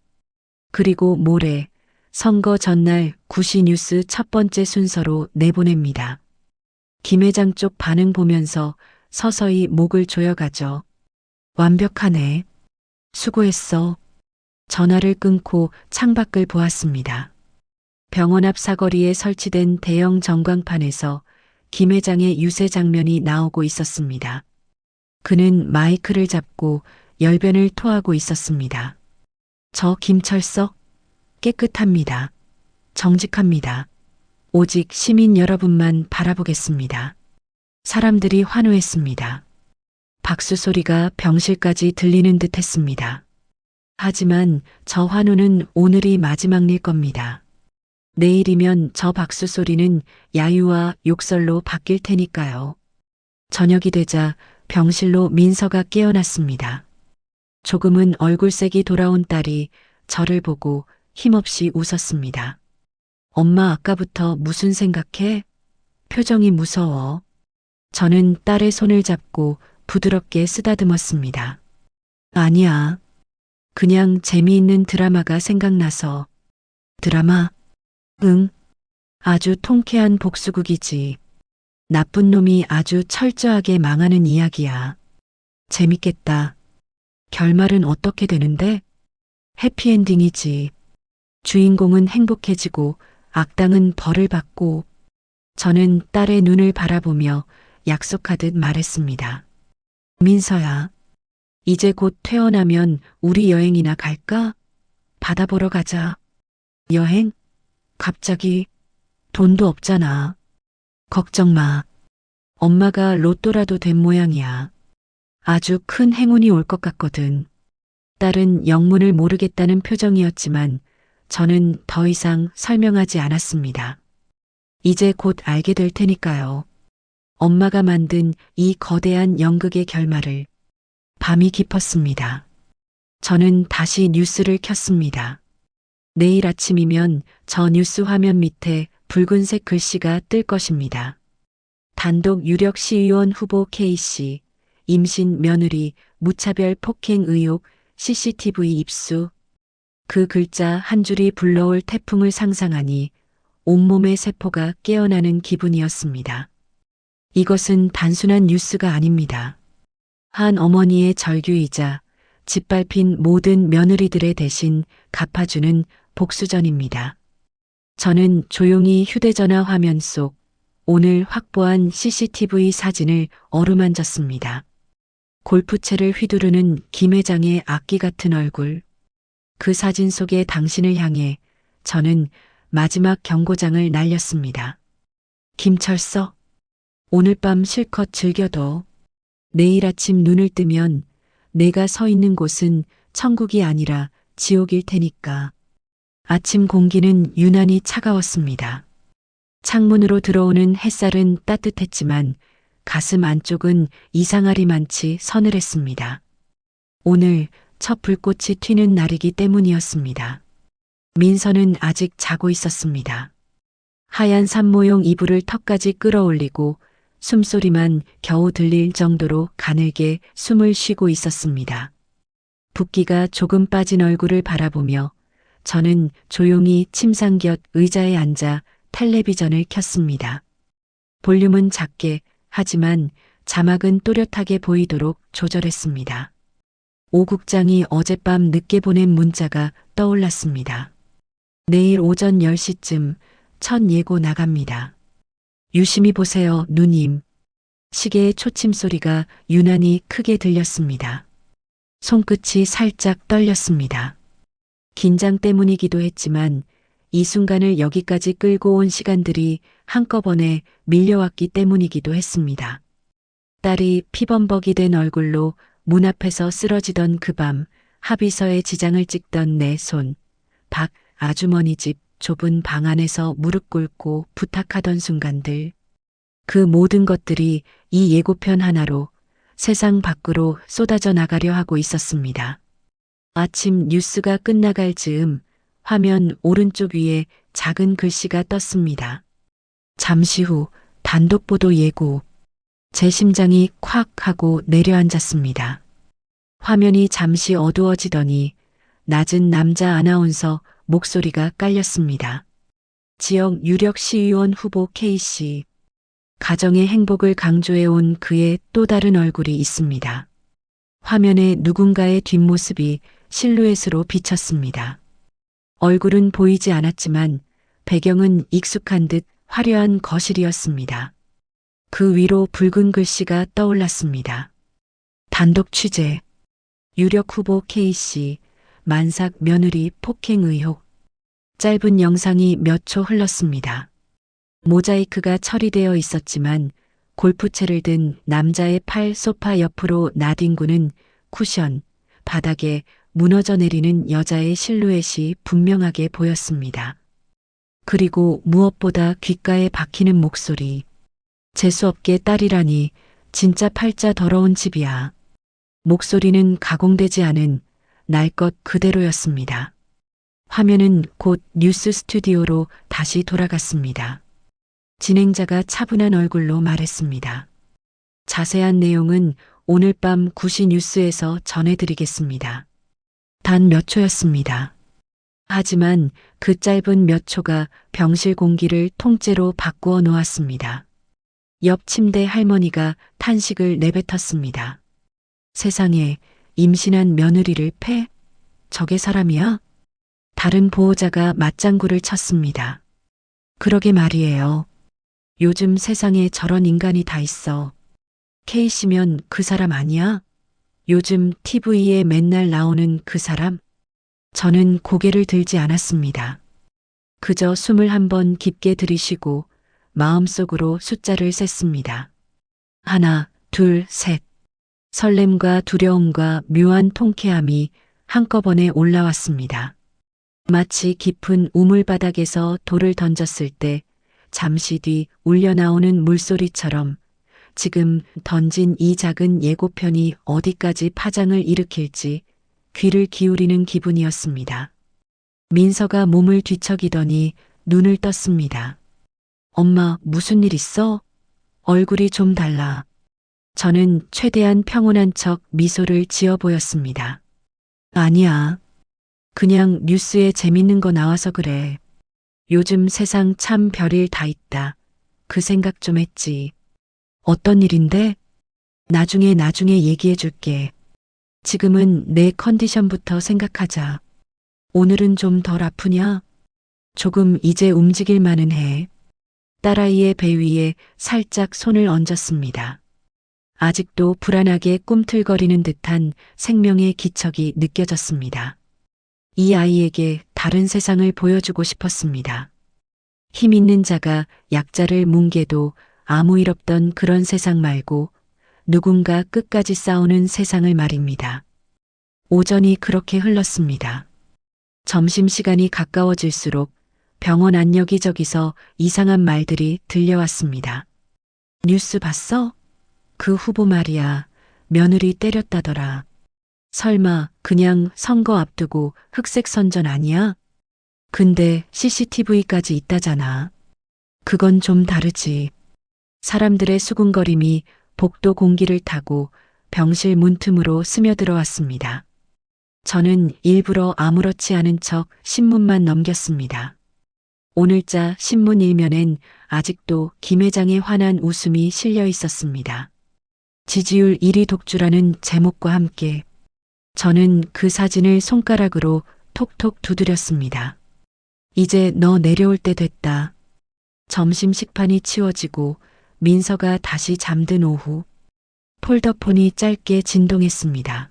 그리고 모레 선거 전날 구시 뉴스 첫 번째 순서로 내보냅니다. 김 회장 쪽 반응 보면서 서서히 목을 조여가죠. 완벽하네. 수고했어. 전화를 끊고 창밖을 보았습니다. 병원 앞 사거리에 설치된 대형 전광판에서 김 회장의 유세 장면이 나오고 있었습니다. 그는 마이크를 잡고 열변을 토하고 있었습니다. 저 김철석 깨끗합니다. 정직합니다. 오직 시민 여러분만 바라보겠습니다. 사람들이 환호했습니다. 박수 소리가 병실까지 들리는 듯 했습니다. 하지만 저 환호는 오늘이 마지막일 겁니다. 내일이면 저 박수 소리는 야유와 욕설로 바뀔 테니까요. 저녁이 되자 병실로 민서가 깨어났습니다. 조금은 얼굴색이 돌아온 딸이 저를 보고 힘없이 웃었습니다. 엄마 아까부터 무슨 생각해? 표정이 무서워. 저는 딸의 손을 잡고 부드럽게 쓰다듬었습니다. 아니야. 그냥 재미있는 드라마가 생각나서. 드라마? 응. 아주 통쾌한 복수극이지. 나쁜 놈이 아주 철저하게 망하는 이야기야. 재밌겠다. 결말은 어떻게 되는데? 해피엔딩이지. 주인공은 행복해지고 악당은 벌을 받고. 저는 딸의 눈을 바라보며 약속하듯 말했습니다. 민서야, 이제 곧 퇴원하면 우리 여행이나 갈까? 바다 보러 가자. 여행? 갑자기? 돈도 없잖아. 걱정 마. 엄마가 로또라도 된 모양이야. 아주 큰 행운이 올 것 같거든. 딸은 영문을 모르겠다는 표정이었지만 저는 더 이상 설명하지 않았습니다. 이제 곧 알게 될 테니까요. 엄마가 만든 이 거대한 연극의 결말을. 밤이 깊었습니다. 저는 다시 뉴스를 켰습니다. 내일 아침이면 저 뉴스 화면 밑에 붉은색 글씨가 뜰 것입니다. 단독 유력 시의원 후보 K씨, 임신 며느리 무차별 폭행 의혹 CCTV 입수. 그 글자 한 줄이 불러올 태풍을 상상하니 온몸의 세포가 깨어나는 기분이었습니다. 이것은 단순한 뉴스가 아닙니다. 한 어머니의 절규이자 짓밟힌 모든 며느리들의 대신 갚아주는 복수전입니다. 저는 조용히 휴대전화 화면 속 오늘 확보한 CCTV 사진을 어루만졌습니다. 골프채를 휘두르는 김 회장의 악기 같은 얼굴. 그 사진 속의 당신을 향해 저는 마지막 경고장을 날렸습니다. 김철석, 오늘 밤 실컷 즐겨둬. 내일 아침 눈을 뜨면 내가 서 있는 곳은 천국이 아니라 지옥일 테니까. 아침 공기는 유난히 차가웠습니다. 창문으로 들어오는 햇살은 따뜻했지만 가슴 안쪽은 이상하리만치 서늘했습니다. 오늘 첫 불꽃이 튀는 날이기 때문이었습니다. 민서는 아직 자고 있었습니다. 하얀 산모용 이불을 턱까지 끌어올리고 숨소리만 겨우 들릴 정도로 가늘게 숨을 쉬고 있었습니다. 붓기가 조금 빠진 얼굴을 바라보며 저는 조용히 침상 곁 의자에 앉아 텔레비전을 켰습니다. 볼륨은 작게 하지만 자막은 또렷하게 보이도록 조절했습니다. 오 국장이 어젯밤 늦게 보낸 문자가 떠올랐습니다. 내일 오전 10시쯤 첫 예고 나갑니다. 유심히 보세요, 누님. 시계의 초침 소리가 유난히 크게 들렸습니다. 손끝이 살짝 떨렸습니다. 긴장 때문이기도 했지만 이 순간을 여기까지 끌고 온 시간들이 한꺼번에 밀려왔기 때문이기도 했습니다. 딸이 피범벅이 된 얼굴로 문 앞에서 쓰러지던 그 밤 합의서에 지장을 찍던 내 손, 박 아주머니 집 좁은 방 안에서 무릎 꿇고 부탁하던 순간들. 그 모든 것들이 이 예고편 하나로 세상 밖으로 쏟아져 나가려 하고 있었습니다. 아침 뉴스가 끝나갈 즈음 화면 오른쪽 위에 작은 글씨가 떴습니다. 잠시 후 단독 보도 예고. 제 심장이 콱 하고 내려앉았습니다. 화면이 잠시 어두워지더니 낮은 남자 아나운서 목소리가 깔렸습니다. 지역 유력 시의원 후보 K씨. 가정의 행복을 강조해온 그의 또 다른 얼굴이 있습니다. 화면에 누군가의 뒷모습이 실루엣으로 비쳤습니다. 얼굴은 보이지 않았지만 배경은 익숙한 듯 화려한 거실이었습니다. 그 위로 붉은 글씨가 떠올랐습니다. 단독 취재. 유력 후보 K씨, 만삭 며느리 폭행 의혹. 짧은 영상이 몇 초 흘렀습니다. 모자이크가 처리되어 있었지만 골프채를 든 남자의 팔 소파 옆으로 나뒹구는 쿠션, 바닥에 무너져 내리는 여자의 실루엣이 분명하게 보였습니다. 그리고 무엇보다 귓가에 박히는 목소리. 재수없게 딸이라니 진짜 팔자 더러운 집이야. 목소리는 가공되지 않은 날 것 그대로였습니다. 화면은 곧 뉴스 스튜디오로 다시 돌아갔습니다. 진행자가 차분한 얼굴로 말했습니다. 자세한 내용은 오늘 밤 9시 뉴스에서 전해드리겠습니다. 단 몇 초였습니다. 하지만 그 짧은 몇 초가 병실 공기를 통째로 바꾸어 놓았습니다. 옆 침대 할머니가 탄식을 내뱉었습니다. 세상에, 임신한 며느리를 패? 저게 사람이야? 다른 보호자가 맞장구를 쳤습니다. 그러게 말이에요. 요즘 세상에 저런 인간이 다 있어. K씨면 그 사람 아니야? 요즘 TV에 맨날 나오는 그 사람? 저는 고개를 들지 않았습니다. 그저 숨을 한번 깊게 들이쉬고 마음속으로 숫자를 셌습니다. 하나, 둘, 셋. 설렘과 두려움과 묘한 통쾌함이 한꺼번에 올라왔습니다. 마치 깊은 우물바닥에서 돌을 던졌을 때 잠시 뒤 울려나오는 물소리처럼 지금 던진 이 작은 예고편이 어디까지 파장을 일으킬지 귀를 기울이는 기분이었습니다. 민서가 몸을 뒤척이더니 눈을 떴습니다. 엄마, 무슨 일 있어? 얼굴이 좀 달라. 저는 최대한 평온한 척 미소를 지어 보였습니다. 아니야. 그냥 뉴스에 재밌는 거 나와서 그래. 요즘 세상 참 별일 다 있다. 그 생각 좀 했지. 어떤 일인데? 나중에 얘기해 줄게. 지금은 내 컨디션부터 생각하자. 오늘은 좀 덜 아프냐? 조금 이제 움직일 만은 해. 딸아이의 배 위에 살짝 손을 얹었습니다. 아직도 불안하게 꿈틀거리는 듯한 생명의 기척이 느껴졌습니다. 이 아이에게 다른 세상을 보여주고 싶었습니다. 힘 있는 자가 약자를 뭉개도 아무 일 없던 그런 세상 말고 누군가 끝까지 싸우는 세상을 말입니다. 오전이 그렇게 흘렀습니다. 점심시간이 가까워질수록 병원 안 여기저기서 이상한 말들이 들려왔습니다. 뉴스 봤어? 그 후보 말이야. 며느리 때렸다더라. 설마 그냥 선거 앞두고 흑색 선전 아니야? 근데 CCTV까지 있다잖아. 그건 좀 다르지. 사람들의 수군거림이 복도 공기를 타고 병실 문틈으로 스며들어왔습니다. 저는 일부러 아무렇지 않은 척 신문만 넘겼습니다. 오늘자 신문 일면엔 아직도 김 회장의 환한 웃음이 실려 있었습니다. 지지율 1위 독주라는 제목과 함께 저는 그 사진을 손가락으로 톡톡 두드렸습니다. 이제 너 내려올 때 됐다. 점심 식판이 치워지고 민서가 다시 잠든 오후 폴더폰이 짧게 진동했습니다.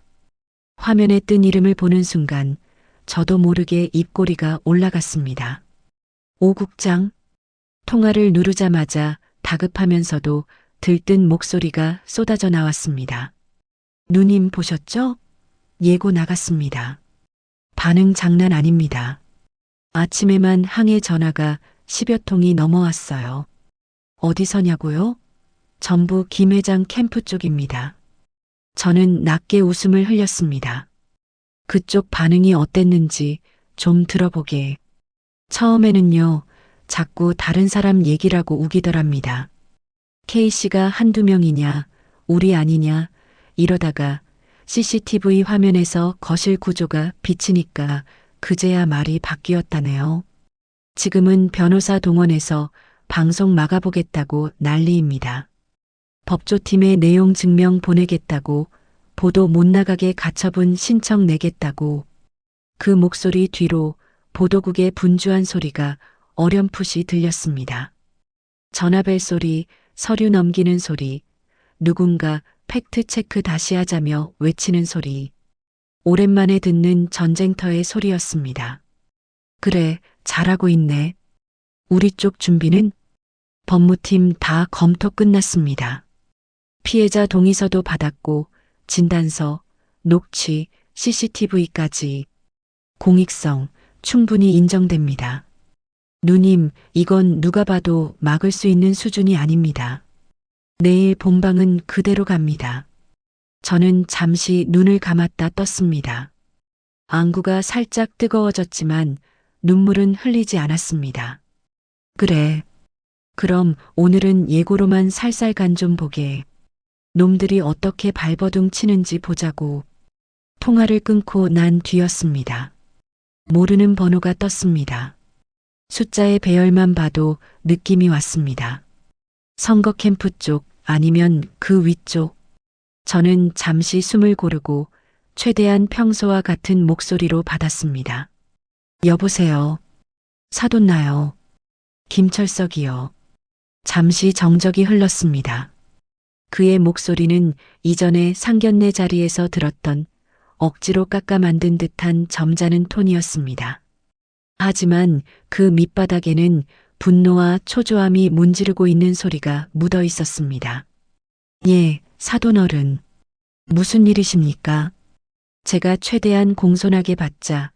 화면에 뜬 이름을 보는 순간 저도 모르게 입꼬리가 올라갔습니다. 오 국장. 통화를 누르자마자 다급하면서도 들뜬 목소리가 쏟아져 나왔습니다. 누님 보셨죠? 예고 나갔습니다. 반응 장난 아닙니다. 아침에만 항해 전화가 10여 통이 넘어왔어요. 어디서냐고요? 전부 김 회장 캠프 쪽입니다. 저는 낮게 웃음을 흘렸습니다. 그쪽 반응이 어땠는지 좀 들어보게. 처음에는요, 자꾸 다른 사람 얘기라고 우기더랍니다. K씨가 한두 명이냐, 우리 아니냐, 이러다가 CCTV 화면에서 거실 구조가 비치니까 그제야 말이 바뀌었다네요. 지금은 변호사 동원해서 방송 막아보겠다고 난리입니다. 법조팀에 내용 증명 보내겠다고, 보도 못 나가게 가처분 신청 내겠다고. 그 목소리 뒤로 보도국의 분주한 소리가 어렴풋이 들렸습니다. 전화벨 소리, 서류 넘기는 소리, 누군가 팩트 체크 다시 하자며 외치는 소리. 오랜만에 듣는 전쟁터의 소리였습니다. 그래, 잘하고 있네. 우리 쪽 준비는? 법무팀 다 검토 끝났습니다. 피해자 동의서도 받았고, 진단서, 녹취, CCTV까지. 공익성 충분히 인정됩니다. 누님, 이건 누가 봐도 막을 수 있는 수준이 아닙니다. 내일 본방은 그대로 갑니다. 저는 잠시 눈을 감았다 떴습니다. 안구가 살짝 뜨거워졌지만 눈물은 흘리지 않았습니다. 그래. 그럼 오늘은 예고로만 살살 간 좀 보게. 놈들이 어떻게 발버둥 치는지 보자고. 통화를 끊고 난 뒤였습니다. 모르는 번호가 떴습니다. 숫자의 배열만 봐도 느낌이 왔습니다. 선거 캠프 쪽 아니면 그 위쪽. 저는 잠시 숨을 고르고 최대한 평소와 같은 목소리로 받았습니다. 여보세요. 사돈나요. 김철석이요. 잠시 정적이 흘렀습니다. 그의 목소리는 이전에 상견례 자리에서 들었던 억지로 깎아 만든 듯한 점잖은 톤이었습니다. 하지만 그 밑바닥에는 분노와 초조함이 문지르고 있는 소리가 묻어 있었습니다. 예, 사돈어른. 무슨 일이십니까? 제가 최대한 공손하게 받자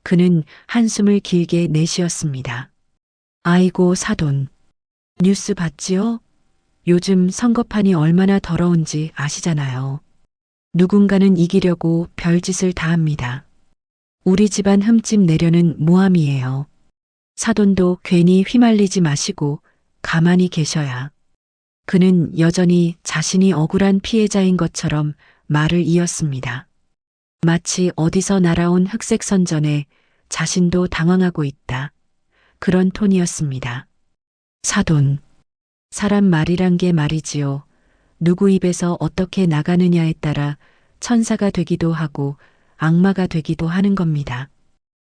그는 한숨을 길게 내쉬었습니다. 아이고 사돈. 뉴스 봤지요? 요즘 선거판이 얼마나 더러운지 아시잖아요. 누군가는 이기려고 별짓을 다 합니다. 우리 집안 흠집 내려는 모함이에요. 사돈도 괜히 휘말리지 마시고 가만히 계셔야. 그는 여전히 자신이 억울한 피해자인 것처럼 말을 이었습니다. 마치 어디서 날아온 흑색 선전에 자신도 당황하고 있다. 그런 톤이었습니다. 사돈. 사람 말이란 게 말이지요. 누구 입에서 어떻게 나가느냐에 따라 천사가 되기도 하고 악마가 되기도 하는 겁니다.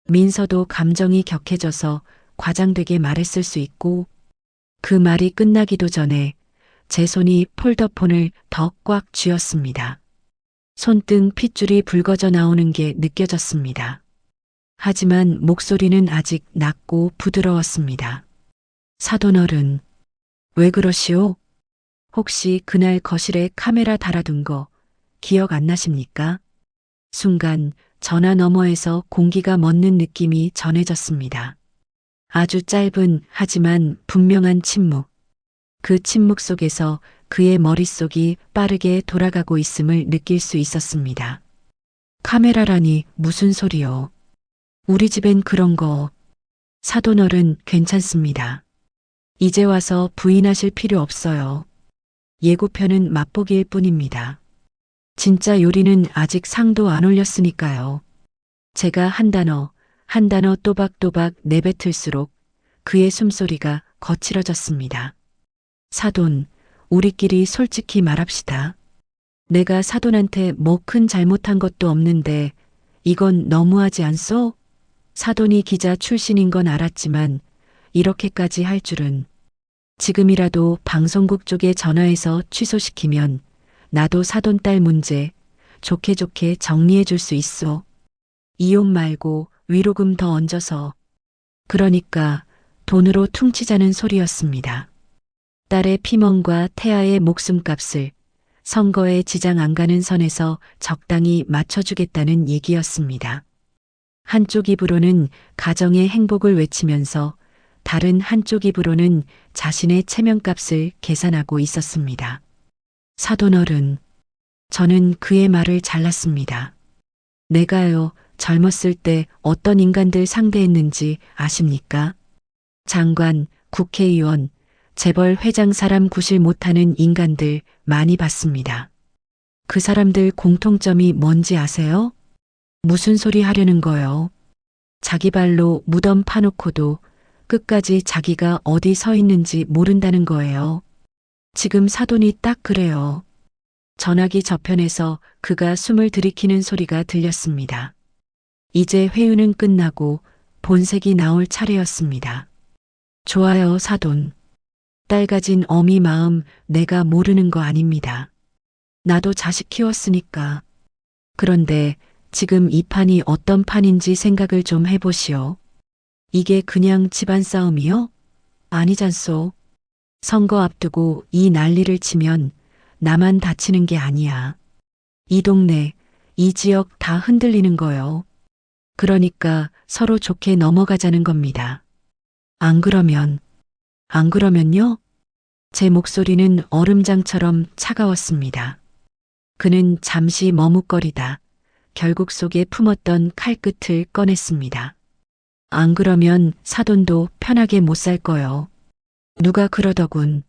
민서도 감정이 격해져서 과장되게 말했을 수 있고 그 말이 끝나기도 전에 제 손이 폴더폰을 더 꽉 쥐었습니다. 손등 핏줄이 붉어져 나오는 게 느껴졌습니다. 하지만 목소리는 아직 낮고 부드러웠습니다. 사돈어른. 왜 그러시오? 혹시 그날 거실에 카메라 달아둔 거 기억 안 나십니까? 순간 전화 너머에서 공기가 멎는 느낌이 전해졌습니다. 아주 짧은 하지만 분명한 침묵. 그 침묵 속에서 그의 머릿속이 빠르게 돌아가고 있음을 느낄 수 있었습니다. 카메라라니 무슨 소리요? 우리 집엔 그런 거. 사돈어른 괜찮습니다. 이제 와서 부인하실 필요 없어요. 예고편은 맛보기일 뿐입니다. 진짜 요리는 아직 상도 안 올렸으니까요. 제가 한 단어 또박또박 내뱉을수록 그의 숨소리가 거칠어졌습니다. 사돈, 우리끼리 솔직히 말합시다. 내가 사돈한테 뭐 큰 잘못한 것도 없는데 이건 너무하지 않소? 사돈이 기자 출신인 건 알았지만 이렇게까지 할 줄은. 지금이라도 방송국 쪽에 전화해서 취소시키면 나도 사돈 딸 문제 좋게 좋게 정리해 줄 수 있어. 이혼 말고 위로금 더 얹어서. 그러니까 돈으로 퉁치자는 소리였습니다. 딸의 피멍과 태아의 목숨값을 선거에 지장 안 가는 선에서 적당히 맞춰주겠다는 얘기였습니다. 한쪽 입으로는 가정의 행복을 외치면서 다른 한쪽 입으로는 자신의 체면값을 계산하고 있었습니다. 사돈어른, 저는 그의 말을 잘랐습니다. 내가요, 젊었을 때 어떤 인간들 상대했는지 아십니까? 장관, 국회의원, 재벌 회장 사람 구실 못하는 인간들 많이 봤습니다. 그 사람들 공통점이 뭔지 아세요? 무슨 소리 하려는 거요? 자기 발로 무덤 파놓고도 끝까지 자기가 어디 서 있는지 모른다는 거예요. 지금 사돈이 딱 그래요. 전화기 저편에서 그가 숨을 들이키는 소리가 들렸습니다. 이제 회유는 끝나고 본색이 나올 차례였습니다. 좋아요, 사돈. 딸 가진 어미 마음 내가 모르는 거 아닙니다. 나도 자식 키웠으니까. 그런데 지금 이 판이 어떤 판인지 생각을 좀 해보시오. 이게 그냥 집안 싸움이요? 아니잖소. 선거 앞두고 이 난리를 치면 나만 다치는 게 아니야. 이 동네, 이 지역 다 흔들리는 거요. 그러니까 서로 좋게 넘어가자는 겁니다. 안 그러면요? 제 목소리는 얼음장처럼 차가웠습니다. 그는 잠시 머뭇거리다 결국 속에 품었던 칼끝을 꺼냈습니다. 안 그러면 사돈도 편하게 못 살 거요. 누가 그러더군.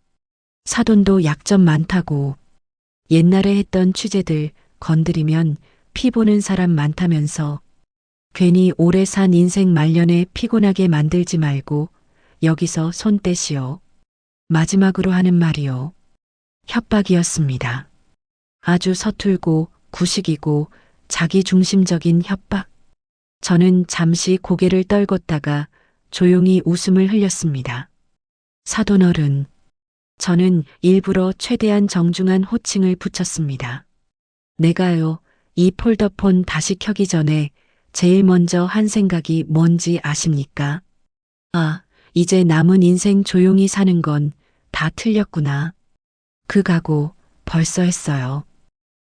사돈도 약점 많다고. 옛날에 했던 취재들 건드리면 피 보는 사람 많다면서. 괜히 오래 산 인생 말년에 피곤하게 만들지 말고 여기서 손 떼시오. 마지막으로 하는 말이요. 협박이었습니다. 아주 서툴고 구식이고 자기중심적인 협박. 저는 잠시 고개를 떨궜다가 조용히 웃음을 흘렸습니다. 사돈어른, 저는 일부러 최대한 정중한 호칭을 붙였습니다. 내가요, 이 폴더폰 다시 켜기 전에 제일 먼저 한 생각이 뭔지 아십니까? 아, 이제 남은 인생 조용히 사는 건 다 틀렸구나. 그 각오 벌써 했어요.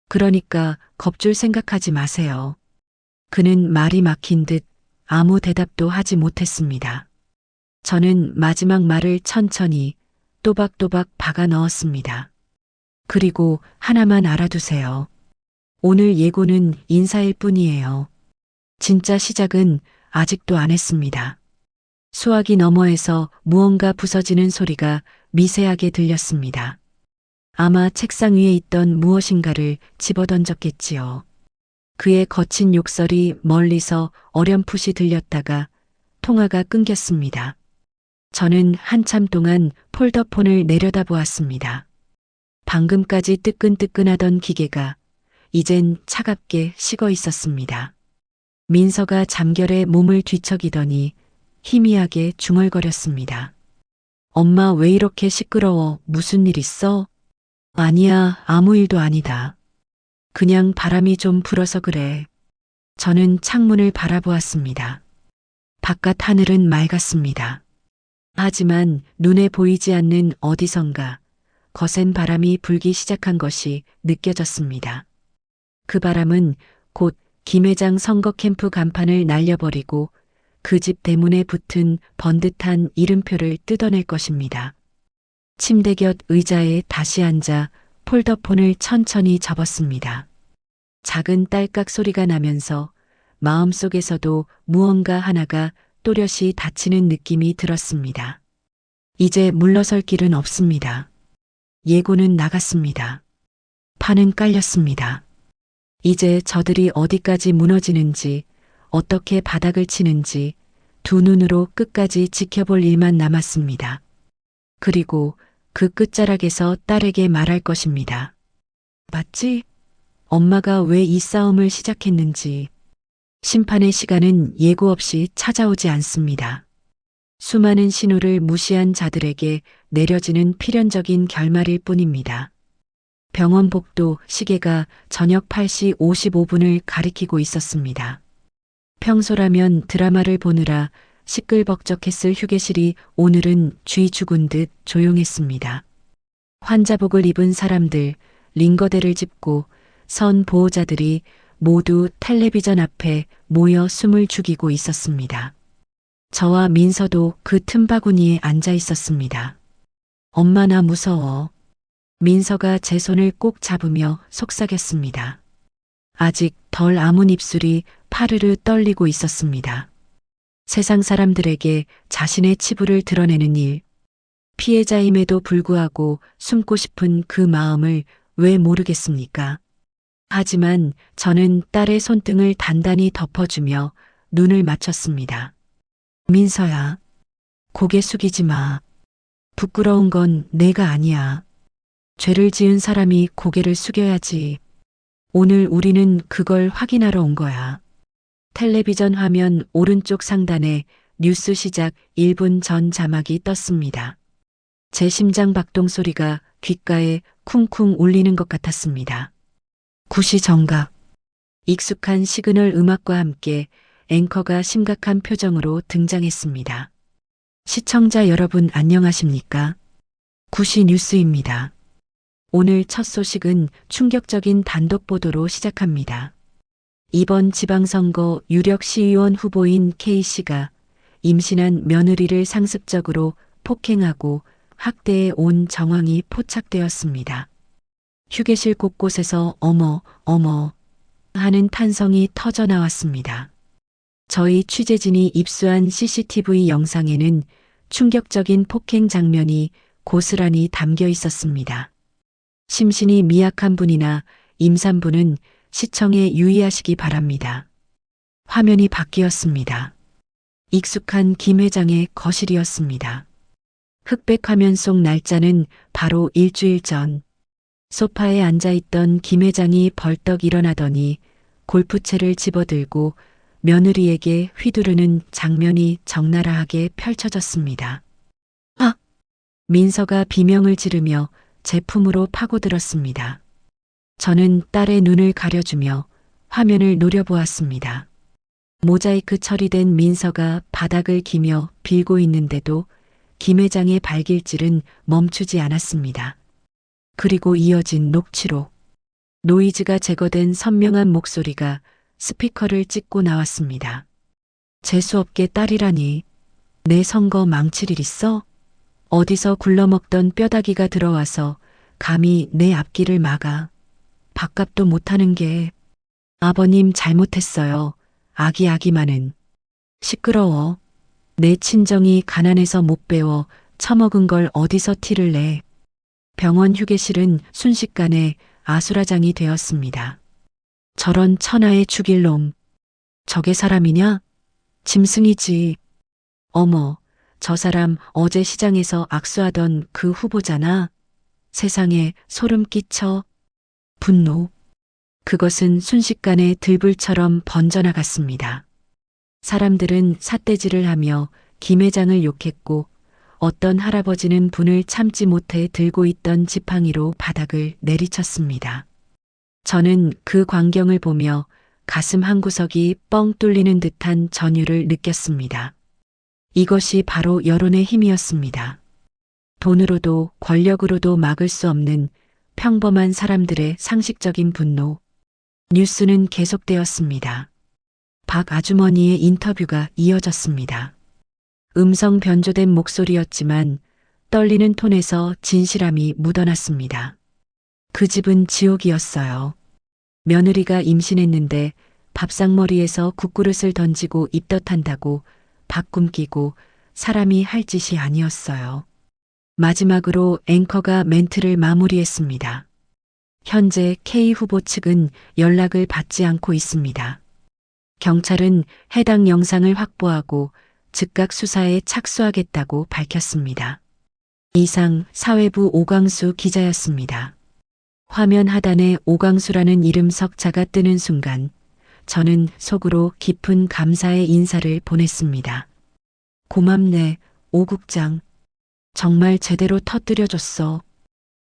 그러니까 겁줄 생각하지 마세요. 그는 말이 막힌 듯 아무 대답도 하지 못했습니다. 저는 마지막 말을 천천히 또박또박 박아 넣었습니다. 그리고 하나만 알아두세요. 오늘 예고는 인사일 뿐이에요. 진짜 시작은 아직도 안 했습니다. 수화기 너머에서 무언가 부서지는 소리가 미세하게 들렸습니다. 아마 책상 위에 있던 무엇인가를 집어던졌겠지요. 그의 거친 욕설이 멀리서 어렴풋이 들렸다가 통화가 끊겼습니다. 저는 한참 동안 폴더폰을 내려다보았습니다. 방금까지 뜨끈뜨끈하던 기계가 이젠 차갑게 식어 있었습니다. 민서가 잠결에 몸을 뒤척이더니 희미하게 중얼거렸습니다. 엄마 왜 이렇게 시끄러워? 무슨 일 있어? 아니야, 아무 일도 아니다. 그냥 바람이 좀 불어서 그래. 저는 창문을 바라보았습니다. 바깥 하늘은 맑았습니다. 하지만 눈에 보이지 않는 어디선가 거센 바람이 불기 시작한 것이 느껴졌습니다. 그 바람은 곧 김 회장 선거 캠프 간판을 날려버리고 그 집 대문에 붙은 번듯한 이름표를 뜯어낼 것입니다. 침대 곁 의자에 다시 앉아 폴더폰을 천천히 접었습니다. 작은 딸깍 소리가 나면서 마음속에서도 무언가 하나가 또렷이 닫히는 느낌이 들었습니다. 이제 물러설 길은 없습니다. 예고는 나갔습니다. 판은 깔렸습니다. 이제 저들이 어디까지 무너지는지 어떻게 바닥을 치는지 두 눈으로 끝까지 지켜볼 일만 남았습니다. 그리고 그 끝자락에서 딸에게 말할 것입니다. 맞지? 엄마가 왜 이 싸움을 시작했는지. 심판의 시간은 예고 없이 찾아오지 않습니다. 수많은 신호를 무시한 자들에게 내려지는 필연적인 결말일 뿐입니다. 병원 복도 시계가 저녁 8시 55분을 가리키고 있었습니다. 평소라면 드라마를 보느라 시끌벅적했을 휴게실이 오늘은 쥐 죽은 듯 조용했습니다. 환자복을 입은 사람들, 링거대를 짚고 선 보호자들이 모두 텔레비전 앞에 모여 숨을 죽이고 있었습니다. 저와 민서도 그 틈바구니에 앉아 있었습니다. 엄마 나 무서워. 민서가 제 손을 꼭 잡으며 속삭였습니다. 아직 덜 아문 입술이 파르르 떨리고 있었습니다. 세상 사람들에게 자신의 치부를 드러내는 일, 피해자임에도 불구하고 숨고 싶은 그 마음을 왜 모르겠습니까? 하지만 저는 딸의 손등을 단단히 덮어주며 눈을 맞췄습니다. 민서야, 고개 숙이지 마. 부끄러운 건 내가 아니야. 죄를 지은 사람이 고개를 숙여야지. 오늘 우리는 그걸 확인하러 온 거야. 텔레비전 화면 오른쪽 상단에 뉴스 시작 1분 전 자막이 떴습니다. 제 심장 박동 소리가 귓가에 쿵쿵 울리는 것 같았습니다. 구시 정각. 익숙한 시그널 음악과 함께 앵커가 심각한 표정으로 등장했습니다. 시청자 여러분 안녕하십니까? 구시 뉴스입니다. 오늘 첫 소식은 충격적인 단독 보도로 시작합니다. 이번 지방선거 유력 시의원 후보인 K씨가 임신한 며느리를 상습적으로 폭행하고 학대해 온 정황이 포착되었습니다. 휴게실 곳곳에서 어머, 어머 하는 탄성이 터져 나왔습니다. 저희 취재진이 입수한 CCTV 영상에는 충격적인 폭행 장면이 고스란히 담겨 있었습니다. 심신이 미약한 분이나 임산부는 시청에 유의하시기 바랍니다. 화면이 바뀌었습니다. 익숙한 김 회장의 거실이었습니다. 흑백 화면 속 날짜는 바로 일주일 전. 소파에 앉아있던 김 회장이 벌떡 일어나더니 골프채를 집어들고 며느리에게 휘두르는 장면이 적나라하게 펼쳐졌습니다. 아! 민서가 비명을 지르며 제 품으로 파고들었습니다. 저는 딸의 눈을 가려주며 화면을 노려보았습니다. 모자이크 처리된 민서가 바닥을 기며 빌고 있는데도 김 회장의 발길질은 멈추지 않았습니다. 그리고 이어진 녹취록. 노이즈가 제거된 선명한 목소리가 스피커를 찍고 나왔습니다. 재수없게 딸이라니. 내 선거 망칠 일 있어? 어디서 굴러먹던 뼈다귀가 들어와서 감히 내 앞길을 막아. 밥값도 못하는 게. 아버님 잘못했어요. 아기아기만은. 시끄러워. 내 친정이 가난해서 못 배워 처먹은 걸 어디서 티를 내. 병원 휴게실은 순식간에 아수라장이 되었습니다. 저런 천하의 죽일 놈. 저게 사람이냐? 짐승이지. 어머, 저 사람 어제 시장에서 악수하던 그 후보잖아. 세상에 소름 끼쳐. 분노. 그것은 순식간에 들불처럼 번져나갔습니다. 사람들은 삿대질을 하며 김 회장을 욕했고 어떤 할아버지는 분을 참지 못해 들고 있던 지팡이로 바닥을 내리쳤습니다. 저는 그 광경을 보며 가슴 한구석이 뻥 뚫리는 듯한 전율을 느꼈습니다. 이것이 바로 여론의 힘이었습니다. 돈으로도 권력으로도 막을 수 없는 평범한 사람들의 상식적인 분노. 뉴스는 계속되었습니다. 박 아주머니의 인터뷰가 이어졌습니다. 음성 변조된 목소리였지만 떨리는 톤에서 진실함이 묻어났습니다. 그 집은 지옥이었어요. 며느리가 임신했는데 밥상머리에서 국그릇을 던지고 입덧한다고 밥 굶기고 사람이 할 짓이 아니었어요. 마지막으로 앵커가 멘트를 마무리했습니다. 현재 K 후보 측은 연락을 받지 않고 있습니다. 경찰은 해당 영상을 확보하고 즉각 수사에 착수하겠다고 밝혔습니다. 이상 사회부 오광수 기자였습니다. 화면 하단에 오광수라는 이름 석자가 뜨는 순간 저는 속으로 깊은 감사의 인사를 보냈습니다. 고맙네, 오 국장. 정말 제대로 터뜨려줬어.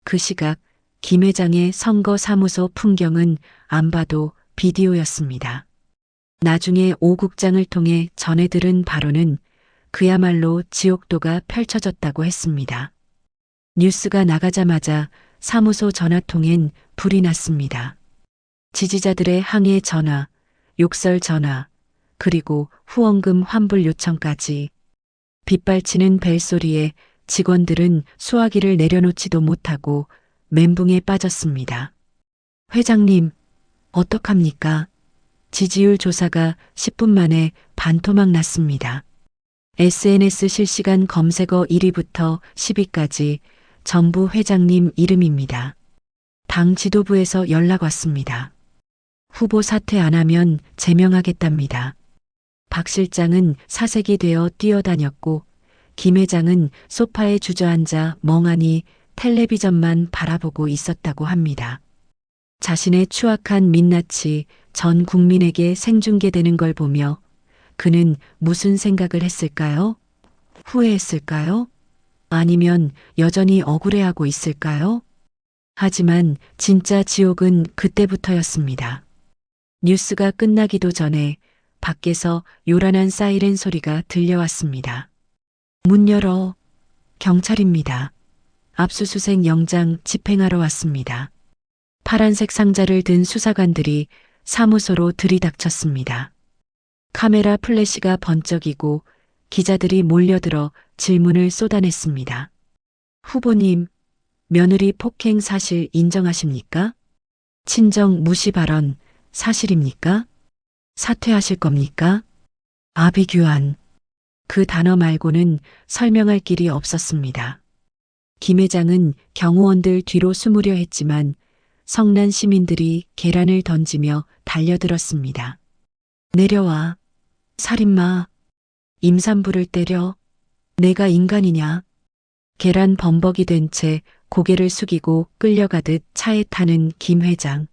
그 시각 김 회장의 선거 사무소 풍경은 안 봐도 비디오였습니다. 나중에 오 국장을 통해 전해 들은 바로는 그야말로 지옥도가 펼쳐졌다고 했습니다. 뉴스가 나가자마자 사무소 전화통엔 불이 났습니다. 지지자들의 항해 전화, 욕설 전화, 그리고 후원금 환불 요청까지. 빗발치는 벨소리에 직원들은 수화기를 내려놓지도 못하고 멘붕에 빠졌습니다. 회장님, 어떡합니까? 지지율 조사가 10분 만에 반토막 났습니다. SNS 실시간 검색어 1위부터 10위까지 전부 회장님 이름입니다. 당 지도부에서 연락 왔습니다. 후보 사퇴 안 하면 제명하겠답니다. 박 실장은 사색이 되어 뛰어다녔고 김 회장은 소파에 주저앉아 멍하니 텔레비전만 바라보고 있었다고 합니다. 자신의 추악한 민낯이 전 국민에게 생중계되는 걸 보며 그는 무슨 생각을 했을까요? 후회했을까요? 아니면 여전히 억울해하고 있을까요? 하지만 진짜 지옥은 그때부터였습니다. 뉴스가 끝나기도 전에 밖에서 요란한 사이렌 소리가 들려왔습니다. 문 열어. 경찰입니다. 압수수색 영장 집행하러 왔습니다. 파란색 상자를 든 수사관들이 사무소로 들이닥쳤습니다. 카메라 플래시가 번쩍이고 기자들이 몰려들어 질문을 쏟아냈습니다. 후보님, 며느리 폭행 사실 인정하십니까? 친정 무시 발언 사실입니까? 사퇴하실 겁니까? 아비규환. 그 단어 말고는 설명할 길이 없었습니다. 김 회장은 경호원들 뒤로 숨으려 했지만 성난 시민들이 계란을 던지며 달려들었습니다. 내려와. 살인마. 임산부를 때려. 내가 인간이냐. 계란 범벅이 된 채 고개를 숙이고 끌려가듯 차에 타는 김 회장.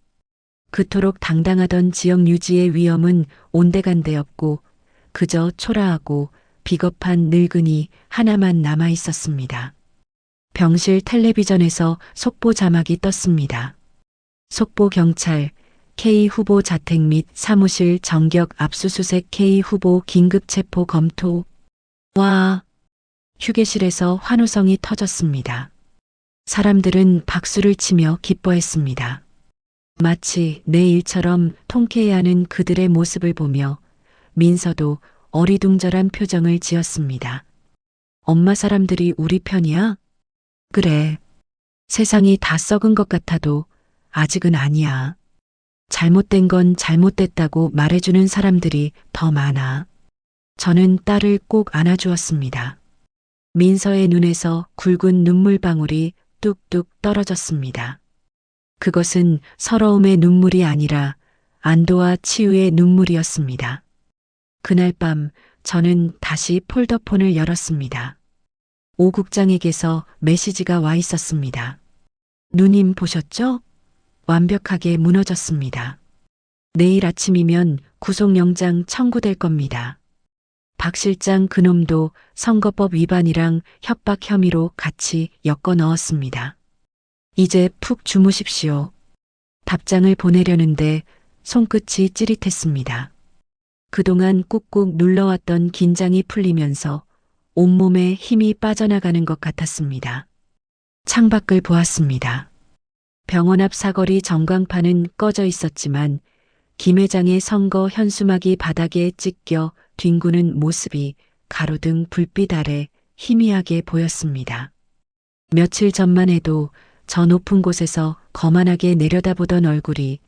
그토록 당당하던 지역 유지의 위험은 온데간데 없고 그저 초라하고 비겁한 늙은이 하나만 남아 있었습니다. 병실 텔레비전에서 속보 자막이 떴습니다. 속보 경찰, K 후보 자택 및 사무실 전격 압수수색 K 후보 긴급 체포 검토. 와, 휴게실에서 환호성이 터졌습니다. 사람들은 박수를 치며 기뻐했습니다. 마치 내 일처럼 통쾌해하는 그들의 모습을 보며 민서도 어리둥절한 표정을 지었습니다. 엄마 사람들이 우리 편이야? 그래. 세상이 다 썩은 것 같아도 아직은 아니야. 잘못된 건 잘못됐다고 말해주는 사람들이 더 많아. 저는 딸을 꼭 안아주었습니다. 민서의 눈에서 굵은 눈물방울이 뚝뚝 떨어졌습니다. 그것은 서러움의 눈물이 아니라 안도와 치유의 눈물이었습니다. 그날 밤 저는 다시 폴더폰을 열었습니다. 오 국장에게서 메시지가 와 있었습니다. 누님 보셨죠? 완벽하게 무너졌습니다. 내일 아침이면 구속영장 청구될 겁니다. 박 실장 그놈도 선거법 위반이랑 협박 혐의로 같이 엮어 넣었습니다. 이제 푹 주무십시오. 답장을 보내려는데 손끝이 찌릿했습니다. 그동안 꾹꾹 눌러왔던 긴장이 풀리면서 온몸에 힘이 빠져나가는 것 같았습니다. 창밖을 보았습니다. 병원 앞 사거리 전광판은 꺼져 있었지만 김 회장의 선거 현수막이 바닥에 찢겨 뒹구는 모습이 가로등 불빛 아래 희미하게 보였습니다. 며칠 전만 해도 저 높은 곳에서 거만하게 내려다보던 얼굴이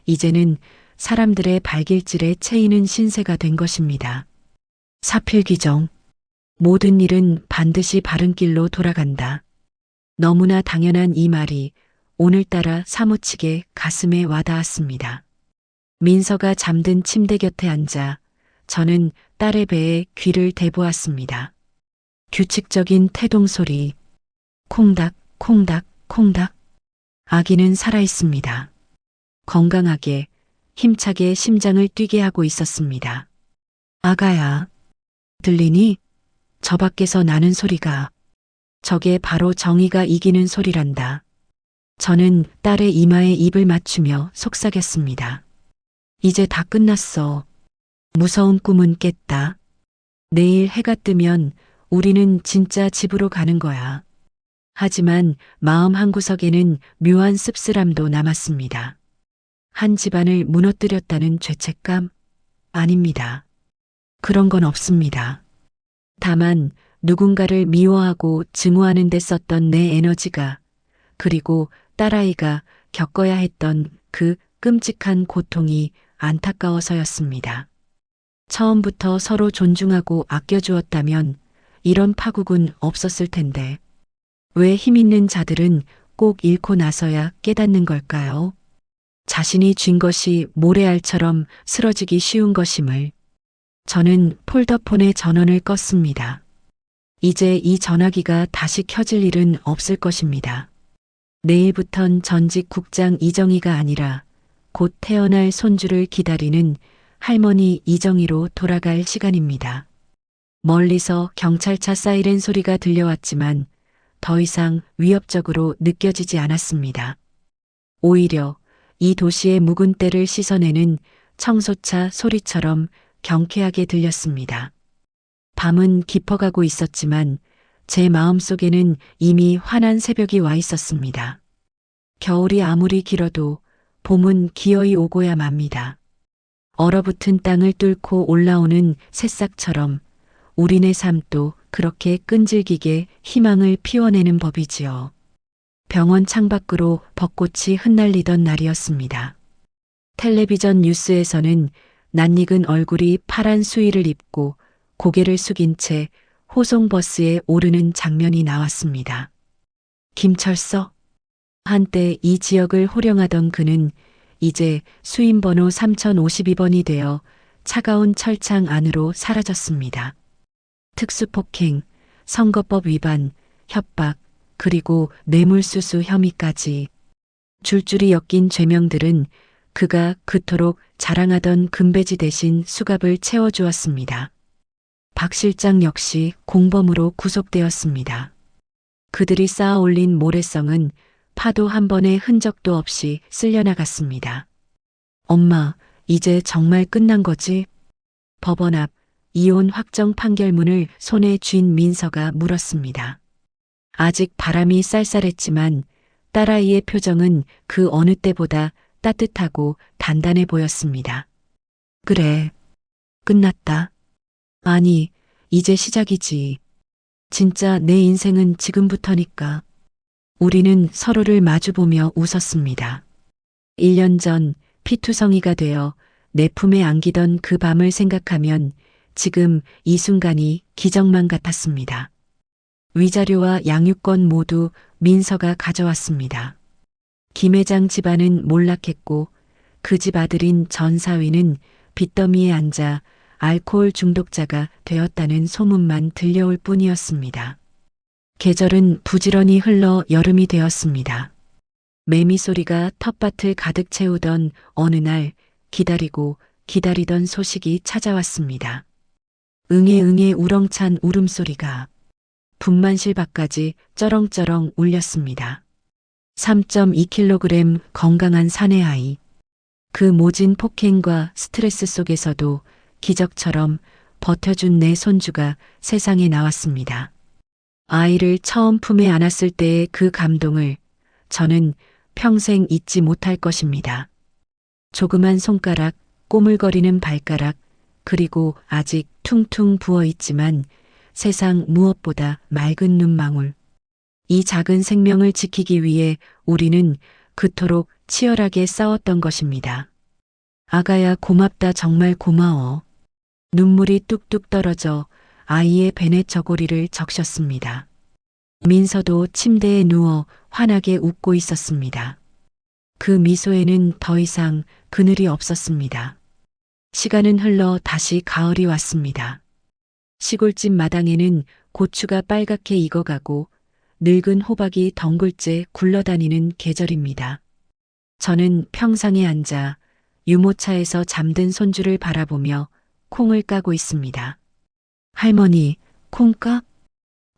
이제는 사람들의 발길질에 채이는 신세가 된 것입니다. 사필귀정. 모든 일은 반드시 바른 길로 돌아간다. 너무나 당연한 이 말이 오늘따라 사무치게 가슴에 와닿았습니다. 민서가 잠든 침대 곁에 앉아 저는 딸의 배에 귀를 대보았습니다. 규칙적인 태동 소리. 콩닥, 콩닥, 콩닥. 아기는 살아있습니다. 건강하게, 힘차게 심장을 뛰게 하고 있었습니다. 아가야, 들리니? 저 밖에서 나는 소리가. 저게 바로 정의가 이기는 소리란다. 저는 딸의 이마에 입을 맞추며 속삭였습니다. 이제 다 끝났어. 무서운 꿈은 깼다. 내일 해가 뜨면 우리는 진짜 집으로 가는 거야. 하지만 마음 한구석에는 묘한 씁쓸함도 남았습니다. 한 집안을 무너뜨렸다는 죄책감? 아닙니다. 그런 건 없습니다. 다만 누군가를 미워하고 증오하는 데 썼던 내 에너지가, 그리고 딸아이가 겪어야 했던 그 끔찍한 고통이 안타까워서였습니다. 처음부터 서로 존중하고 아껴주었다면 이런 파국은 없었을 텐데, 왜 힘 있는 자들은 꼭 잃고 나서야 깨닫는 걸까요? 자신이 쥔 것이 모래알처럼 쓰러지기 쉬운 것임을. 저는 폴더폰의 전원을 껐습니다. 이제 이 전화기가 다시 켜질 일은 없을 것입니다. 내일부턴 전직 국장 이정희가 아니라 곧 태어날 손주를 기다리는 할머니 이정희로 돌아갈 시간입니다. 멀리서 경찰차 사이렌 소리가 들려왔지만 더 이상 위협적으로 느껴지지 않았습니다. 오히려 이 도시의 묵은 때를 씻어내는 청소차 소리처럼 경쾌하게 들렸습니다. 밤은 깊어가고 있었지만 제 마음속에는 이미 환한 새벽이 와 있었습니다. 겨울이 아무리 길어도 봄은 기어이 오고야 맙니다. 얼어붙은 땅을 뚫고 올라오는 새싹처럼 우리네 삶도 그렇게 끈질기게 희망을 피워내는 법이지요. 병원 창밖으로 벚꽃이 흩날리던 날이었습니다. 텔레비전 뉴스에서는 낯익은 얼굴이 파란 수의를 입고 고개를 숙인 채 호송버스에 오르는 장면이 나왔습니다. 김철서? 한때 이 지역을 호령하던 그는 이제 수임번호 3052번이 되어 차가운 철창 안으로 사라졌습니다. 특수폭행, 선거법 위반, 협박, 그리고 뇌물수수 혐의까지 줄줄이 엮인 죄명들은 그가 그토록 자랑하던 금배지 대신 수갑을 채워주었습니다. 박 실장 역시 공범으로 구속되었습니다. 그들이 쌓아 올린 모래성은 파도 한 번의 흔적도 없이 쓸려나갔습니다. 엄마, 이제 정말 끝난 거지? 법원 앞 이혼 확정 판결문을 손에 쥔 민서가 물었습니다. 아직 바람이 쌀쌀했지만 딸아이의 표정은 그 어느 때보다 따뜻하고 단단해 보였습니다. 그래, 끝났다. 아니, 이제 시작이지. 진짜 내 인생은 지금부터니까. 우리는 서로를 마주보며 웃었습니다. 1년 전 피투성이가 되어 내 품에 안기던 그 밤을 생각하면 지금 이 순간이 기적만 같았습니다. 위자료와 양육권 모두 민서가 가져왔습니다. 김 회장 집안은 몰락했고 그 집 아들인 전 사위는 빚더미에 앉아 알코올 중독자가 되었다는 소문만 들려올 뿐이었습니다. 계절은 부지런히 흘러 여름이 되었습니다. 매미 소리가 텃밭을 가득 채우던 어느 날 기다리던 소식이 찾아왔습니다. 응애응애 우렁찬 울음소리가 분만실 밖까지 쩌렁쩌렁 울렸습니다. 3.2kg 건강한 사내 아이. 그 모진 폭행과 스트레스 속에서도 기적처럼 버텨준 내 손주가 세상에 나왔습니다. 아이를 처음 품에 안았을 때의 그 감동을 저는 평생 잊지 못할 것입니다. 조그만 손가락, 꼬물거리는 발가락, 그리고 아직 퉁퉁 부어있지만 세상 무엇보다 맑은 눈망울. 이 작은 생명을 지키기 위해 우리는 그토록 치열하게 싸웠던 것입니다. 아가야 고맙다 정말 고마워. 눈물이 뚝뚝 떨어져 아이의 베넷 저고리를 적셨습니다. 민서도 침대에 누워 환하게 웃고 있었습니다. 그 미소에는 더 이상 그늘이 없었습니다. 시간은 흘러 다시 가을이 왔습니다. 시골집 마당에는 고추가 빨갛게 익어가고 늙은 호박이 덩굴째 굴러다니는 계절입니다. 저는 평상에 앉아 유모차에서 잠든 손주를 바라보며 콩을 까고 있습니다. 할머니, 콩 까?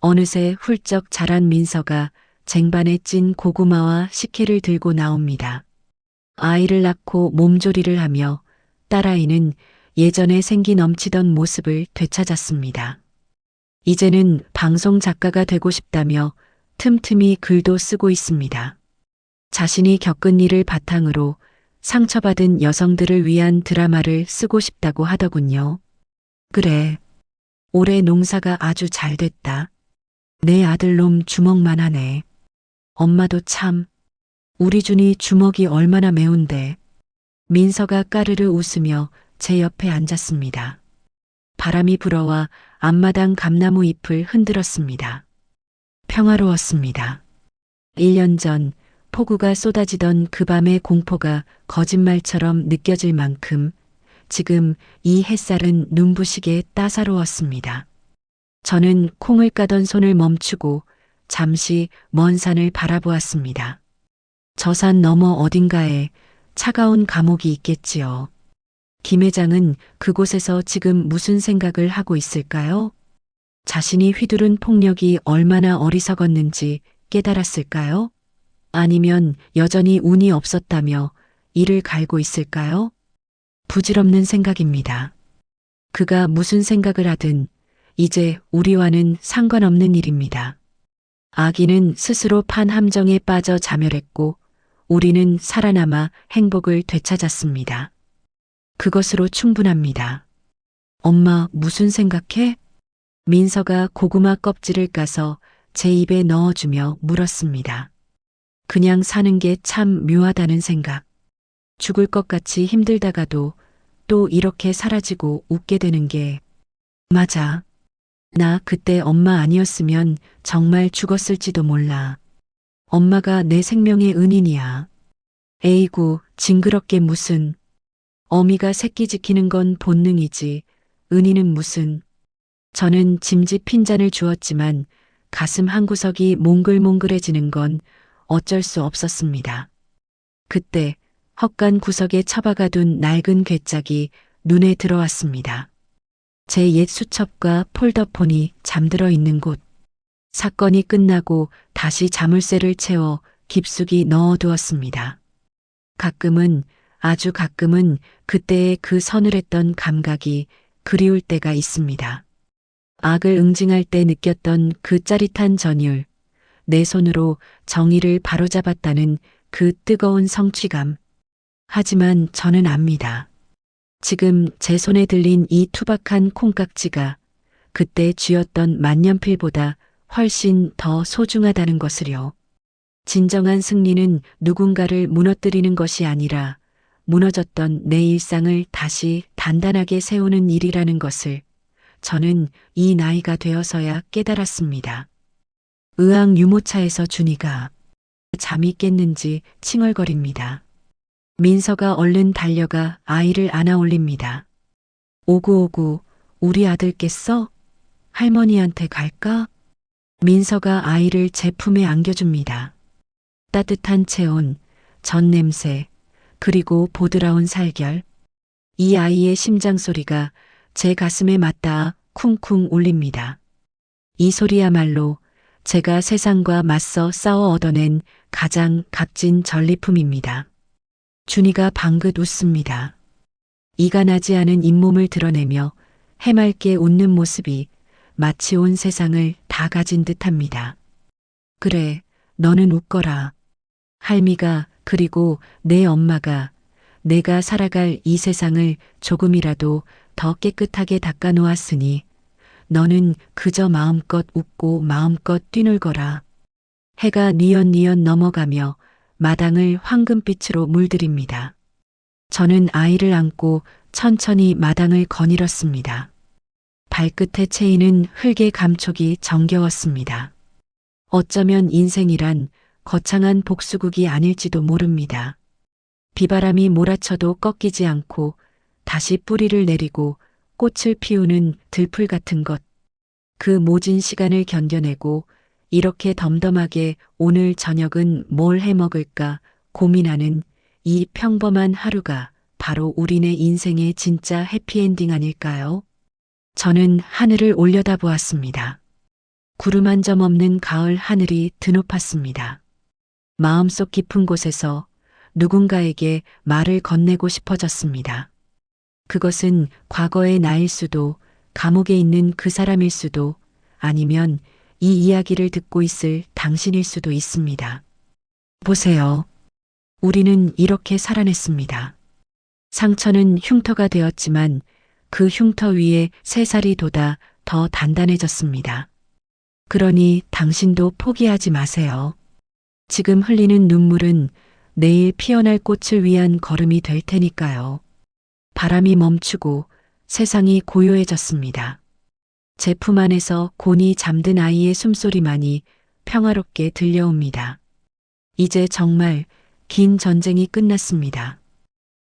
어느새 훌쩍 자란 민서가 쟁반에 찐 고구마와 식혜를 들고 나옵니다. 아이를 낳고 몸조리를 하며 딸아이는 예전에 생기 넘치던 모습을 되찾았습니다. 이제는 방송 작가가 되고 싶다며 틈틈이 글도 쓰고 있습니다. 자신이 겪은 일을 바탕으로 상처받은 여성들을 위한 드라마를 쓰고 싶다고 하더군요. 그래. 올해 농사가 아주 잘 됐다. 내 아들놈 주먹만 하네. 엄마도 참. 우리 준이 주먹이 얼마나 매운데. 민서가 까르르 웃으며 제 옆에 앉았습니다. 바람이 불어와 앞마당 감나무 잎을 흔들었습니다. 평화로웠습니다. 1년 전 폭우가 쏟아지던 그 밤의 공포가 거짓말처럼 느껴질 만큼 지금 이 햇살은 눈부시게 따사로웠습니다. 저는 콩을 까던 손을 멈추고 잠시 먼 산을 바라보았습니다. 저 산 너머 어딘가에 차가운 감옥이 있겠지요. 김 회장은 그곳에서 지금 무슨 생각을 하고 있을까요? 자신이 휘두른 폭력이 얼마나 어리석었는지 깨달았을까요? 아니면 여전히 운이 없었다며 이를 갈고 있을까요? 부질없는 생각입니다. 그가 무슨 생각을 하든 이제 우리와는 상관없는 일입니다. 아기는 스스로 판 함정에 빠져 자멸했고 우리는 살아남아 행복을 되찾았습니다. 그것으로 충분합니다. 엄마 무슨 생각해? 민서가 고구마 껍질을 까서 제 입에 넣어주며 물었습니다. 그냥 사는 게 참 묘하다는 생각. 죽을 것 같이 힘들다가도 또 이렇게 사라지고 웃게 되는 게 맞아. 나 그때 엄마 아니었으면 정말 죽었을지도 몰라. 엄마가 내 생명의 은인이야. 에이구, 징그럽게 무슨. 어미가 새끼 지키는 건 본능이지. 은인은 무슨. 저는 짐짓 핀잔을 주었지만 가슴 한구석이 몽글몽글해지는 건 어쩔 수 없었습니다. 그때 헛간 구석에 처박아둔 낡은 괴짝이 눈에 들어왔습니다. 제 옛 수첩과 폴더폰이 잠들어 있는 곳. 사건이 끝나고 다시 자물쇠를 채워 깊숙이 넣어두었습니다. 가끔은, 아주 가끔은 그때의 그 서늘했던 감각이 그리울 때가 있습니다. 악을 응징할 때 느꼈던 그 짜릿한 전율, 내 손으로 정의를 바로잡았다는 그 뜨거운 성취감. 하지만 저는 압니다. 지금 제 손에 들린 이 투박한 콩깍지가 그때 쥐었던 만년필보다 훨씬 더 소중하다는 것을요. 진정한 승리는 누군가를 무너뜨리는 것이 아니라 무너졌던 내 일상을 다시 단단하게 세우는 일이라는 것을 저는 이 나이가 되어서야 깨달았습니다. 의학 유모차에서 준이가 잠이 깼는지 칭얼거립니다. 민서가 얼른 달려가 아이를 안아 올립니다. 오구오구, 우리 아들 깼어? 할머니한테 갈까? 민서가 아이를 제 품에 안겨줍니다. 따뜻한 체온, 전 냄새, 그리고 보드라운 살결. 이 아이의 심장 소리가 제 가슴에 맞닿아 쿵쿵 울립니다. 이 소리야말로 제가 세상과 맞서 싸워 얻어낸 가장 값진 전리품입니다. 준이가 방긋 웃습니다. 이가 나지 않은 잇몸을 드러내며 해맑게 웃는 모습이 마치 온 세상을 다 가진 듯합니다. 그래, 너는 웃거라. 할미가 그리고 내 엄마가 내가 살아갈 이 세상을 조금이라도 더 깨끗하게 닦아 놓았으니 너는 그저 마음껏 웃고 마음껏 뛰놀거라. 해가 뉘엿뉘엿 넘어가며 마당을 황금빛으로 물들입니다. 저는 아이를 안고 천천히 마당을 거닐었습니다. 발끝에 채이는 흙의 감촉이 정겨웠습니다. 어쩌면 인생이란 거창한 복수극이 아닐지도 모릅니다. 비바람이 몰아쳐도 꺾이지 않고 다시 뿌리를 내리고 꽃을 피우는 들풀 같은 것. 그 모진 시간을 견뎌내고 이렇게 덤덤하게 오늘 저녁은 뭘 해 먹을까 고민하는 이 평범한 하루가 바로 우리네 인생의 진짜 해피엔딩 아닐까요? 저는 하늘을 올려다보았습니다. 구름 한 점 없는 가을 하늘이 드높았습니다. 마음속 깊은 곳에서 누군가에게 말을 건네고 싶어졌습니다. 그것은 과거의 나일 수도, 감옥에 있는 그 사람일 수도, 아니면 이 이야기를 듣고 있을 당신일 수도 있습니다. 보세요. 우리는 이렇게 살아냈습니다. 상처는 흉터가 되었지만 그 흉터 위에 새살이 돋아 더 단단해졌습니다. 그러니 당신도 포기하지 마세요. 지금 흘리는 눈물은 내일 피어날 꽃을 위한 걸음이 될 테니까요. 바람이 멈추고 세상이 고요해졌습니다. 제품 안에서 곤히 잠든 아이의 숨소리만이 평화롭게 들려옵니다. 이제 정말 긴 전쟁이 끝났습니다.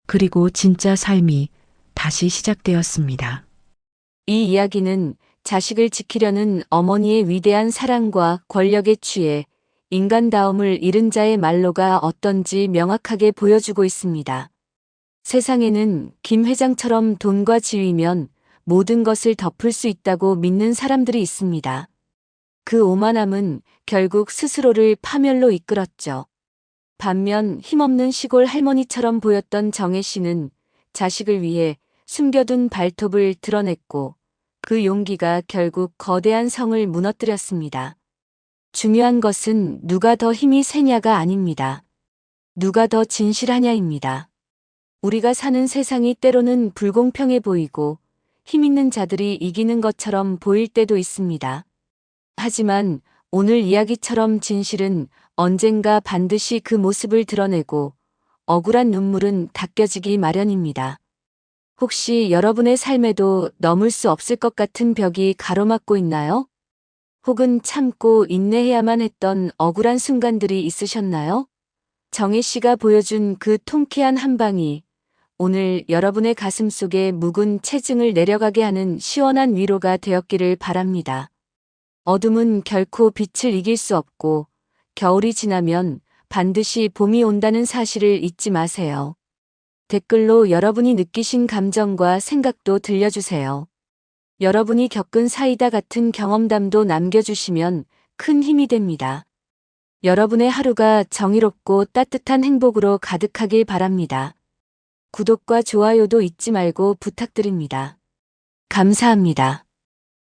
그리고 진짜 삶이 다시 시작되었습니다. 이 이야기는 자식을 지키려는 어머니의 위대한 사랑과 권력에 취해 인간다움을 잃은 자의 말로가 어떤지 명확하게 보여주고 있습니다. 세상에는 김 회장처럼 돈과 지위면 모든 것을 덮을 수 있다고 믿는 사람들이 있습니다. 그 오만함은 결국 스스로를 파멸로 이끌었죠. 반면 힘없는 시골 할머니처럼 보였던 정혜 씨는 자식을 위해 숨겨둔 발톱을 드러냈고 그 용기가 결국 거대한 성을 무너뜨렸습니다. 중요한 것은 누가 더 힘이 세냐가 아닙니다. 누가 더 진실하냐입니다. 우리가 사는 세상이 때로는 불공평해 보이고 힘 있는 자들이 이기는 것처럼 보일 때도 있습니다. 하지만 오늘 이야기처럼 진실은 언젠가 반드시 그 모습을 드러내고 억울한 눈물은 닦여지기 마련입니다. 혹시 여러분의 삶에도 넘을 수 없을 것 같은 벽이 가로막고 있나요? 혹은 참고 인내해야만 했던 억울한 순간들이 있으셨나요? 정혜 씨가 보여준 그 통쾌한 한 방이 오늘 여러분의 가슴 속에 묵은 체증을 내려가게 하는 시원한 위로가 되었기를 바랍니다. 어둠은 결코 빛을 이길 수 없고 겨울이 지나면 반드시 봄이 온다는 사실을 잊지 마세요. 댓글로 여러분이 느끼신 감정과 생각도 들려주세요. 여러분이 겪은 사이다 같은 경험담도 남겨주시면 큰 힘이 됩니다. 여러분의 하루가 정의롭고 따뜻한 행복으로 가득하길 바랍니다. 구독과 좋아요도 잊지 말고 부탁드립니다. 감사합니다.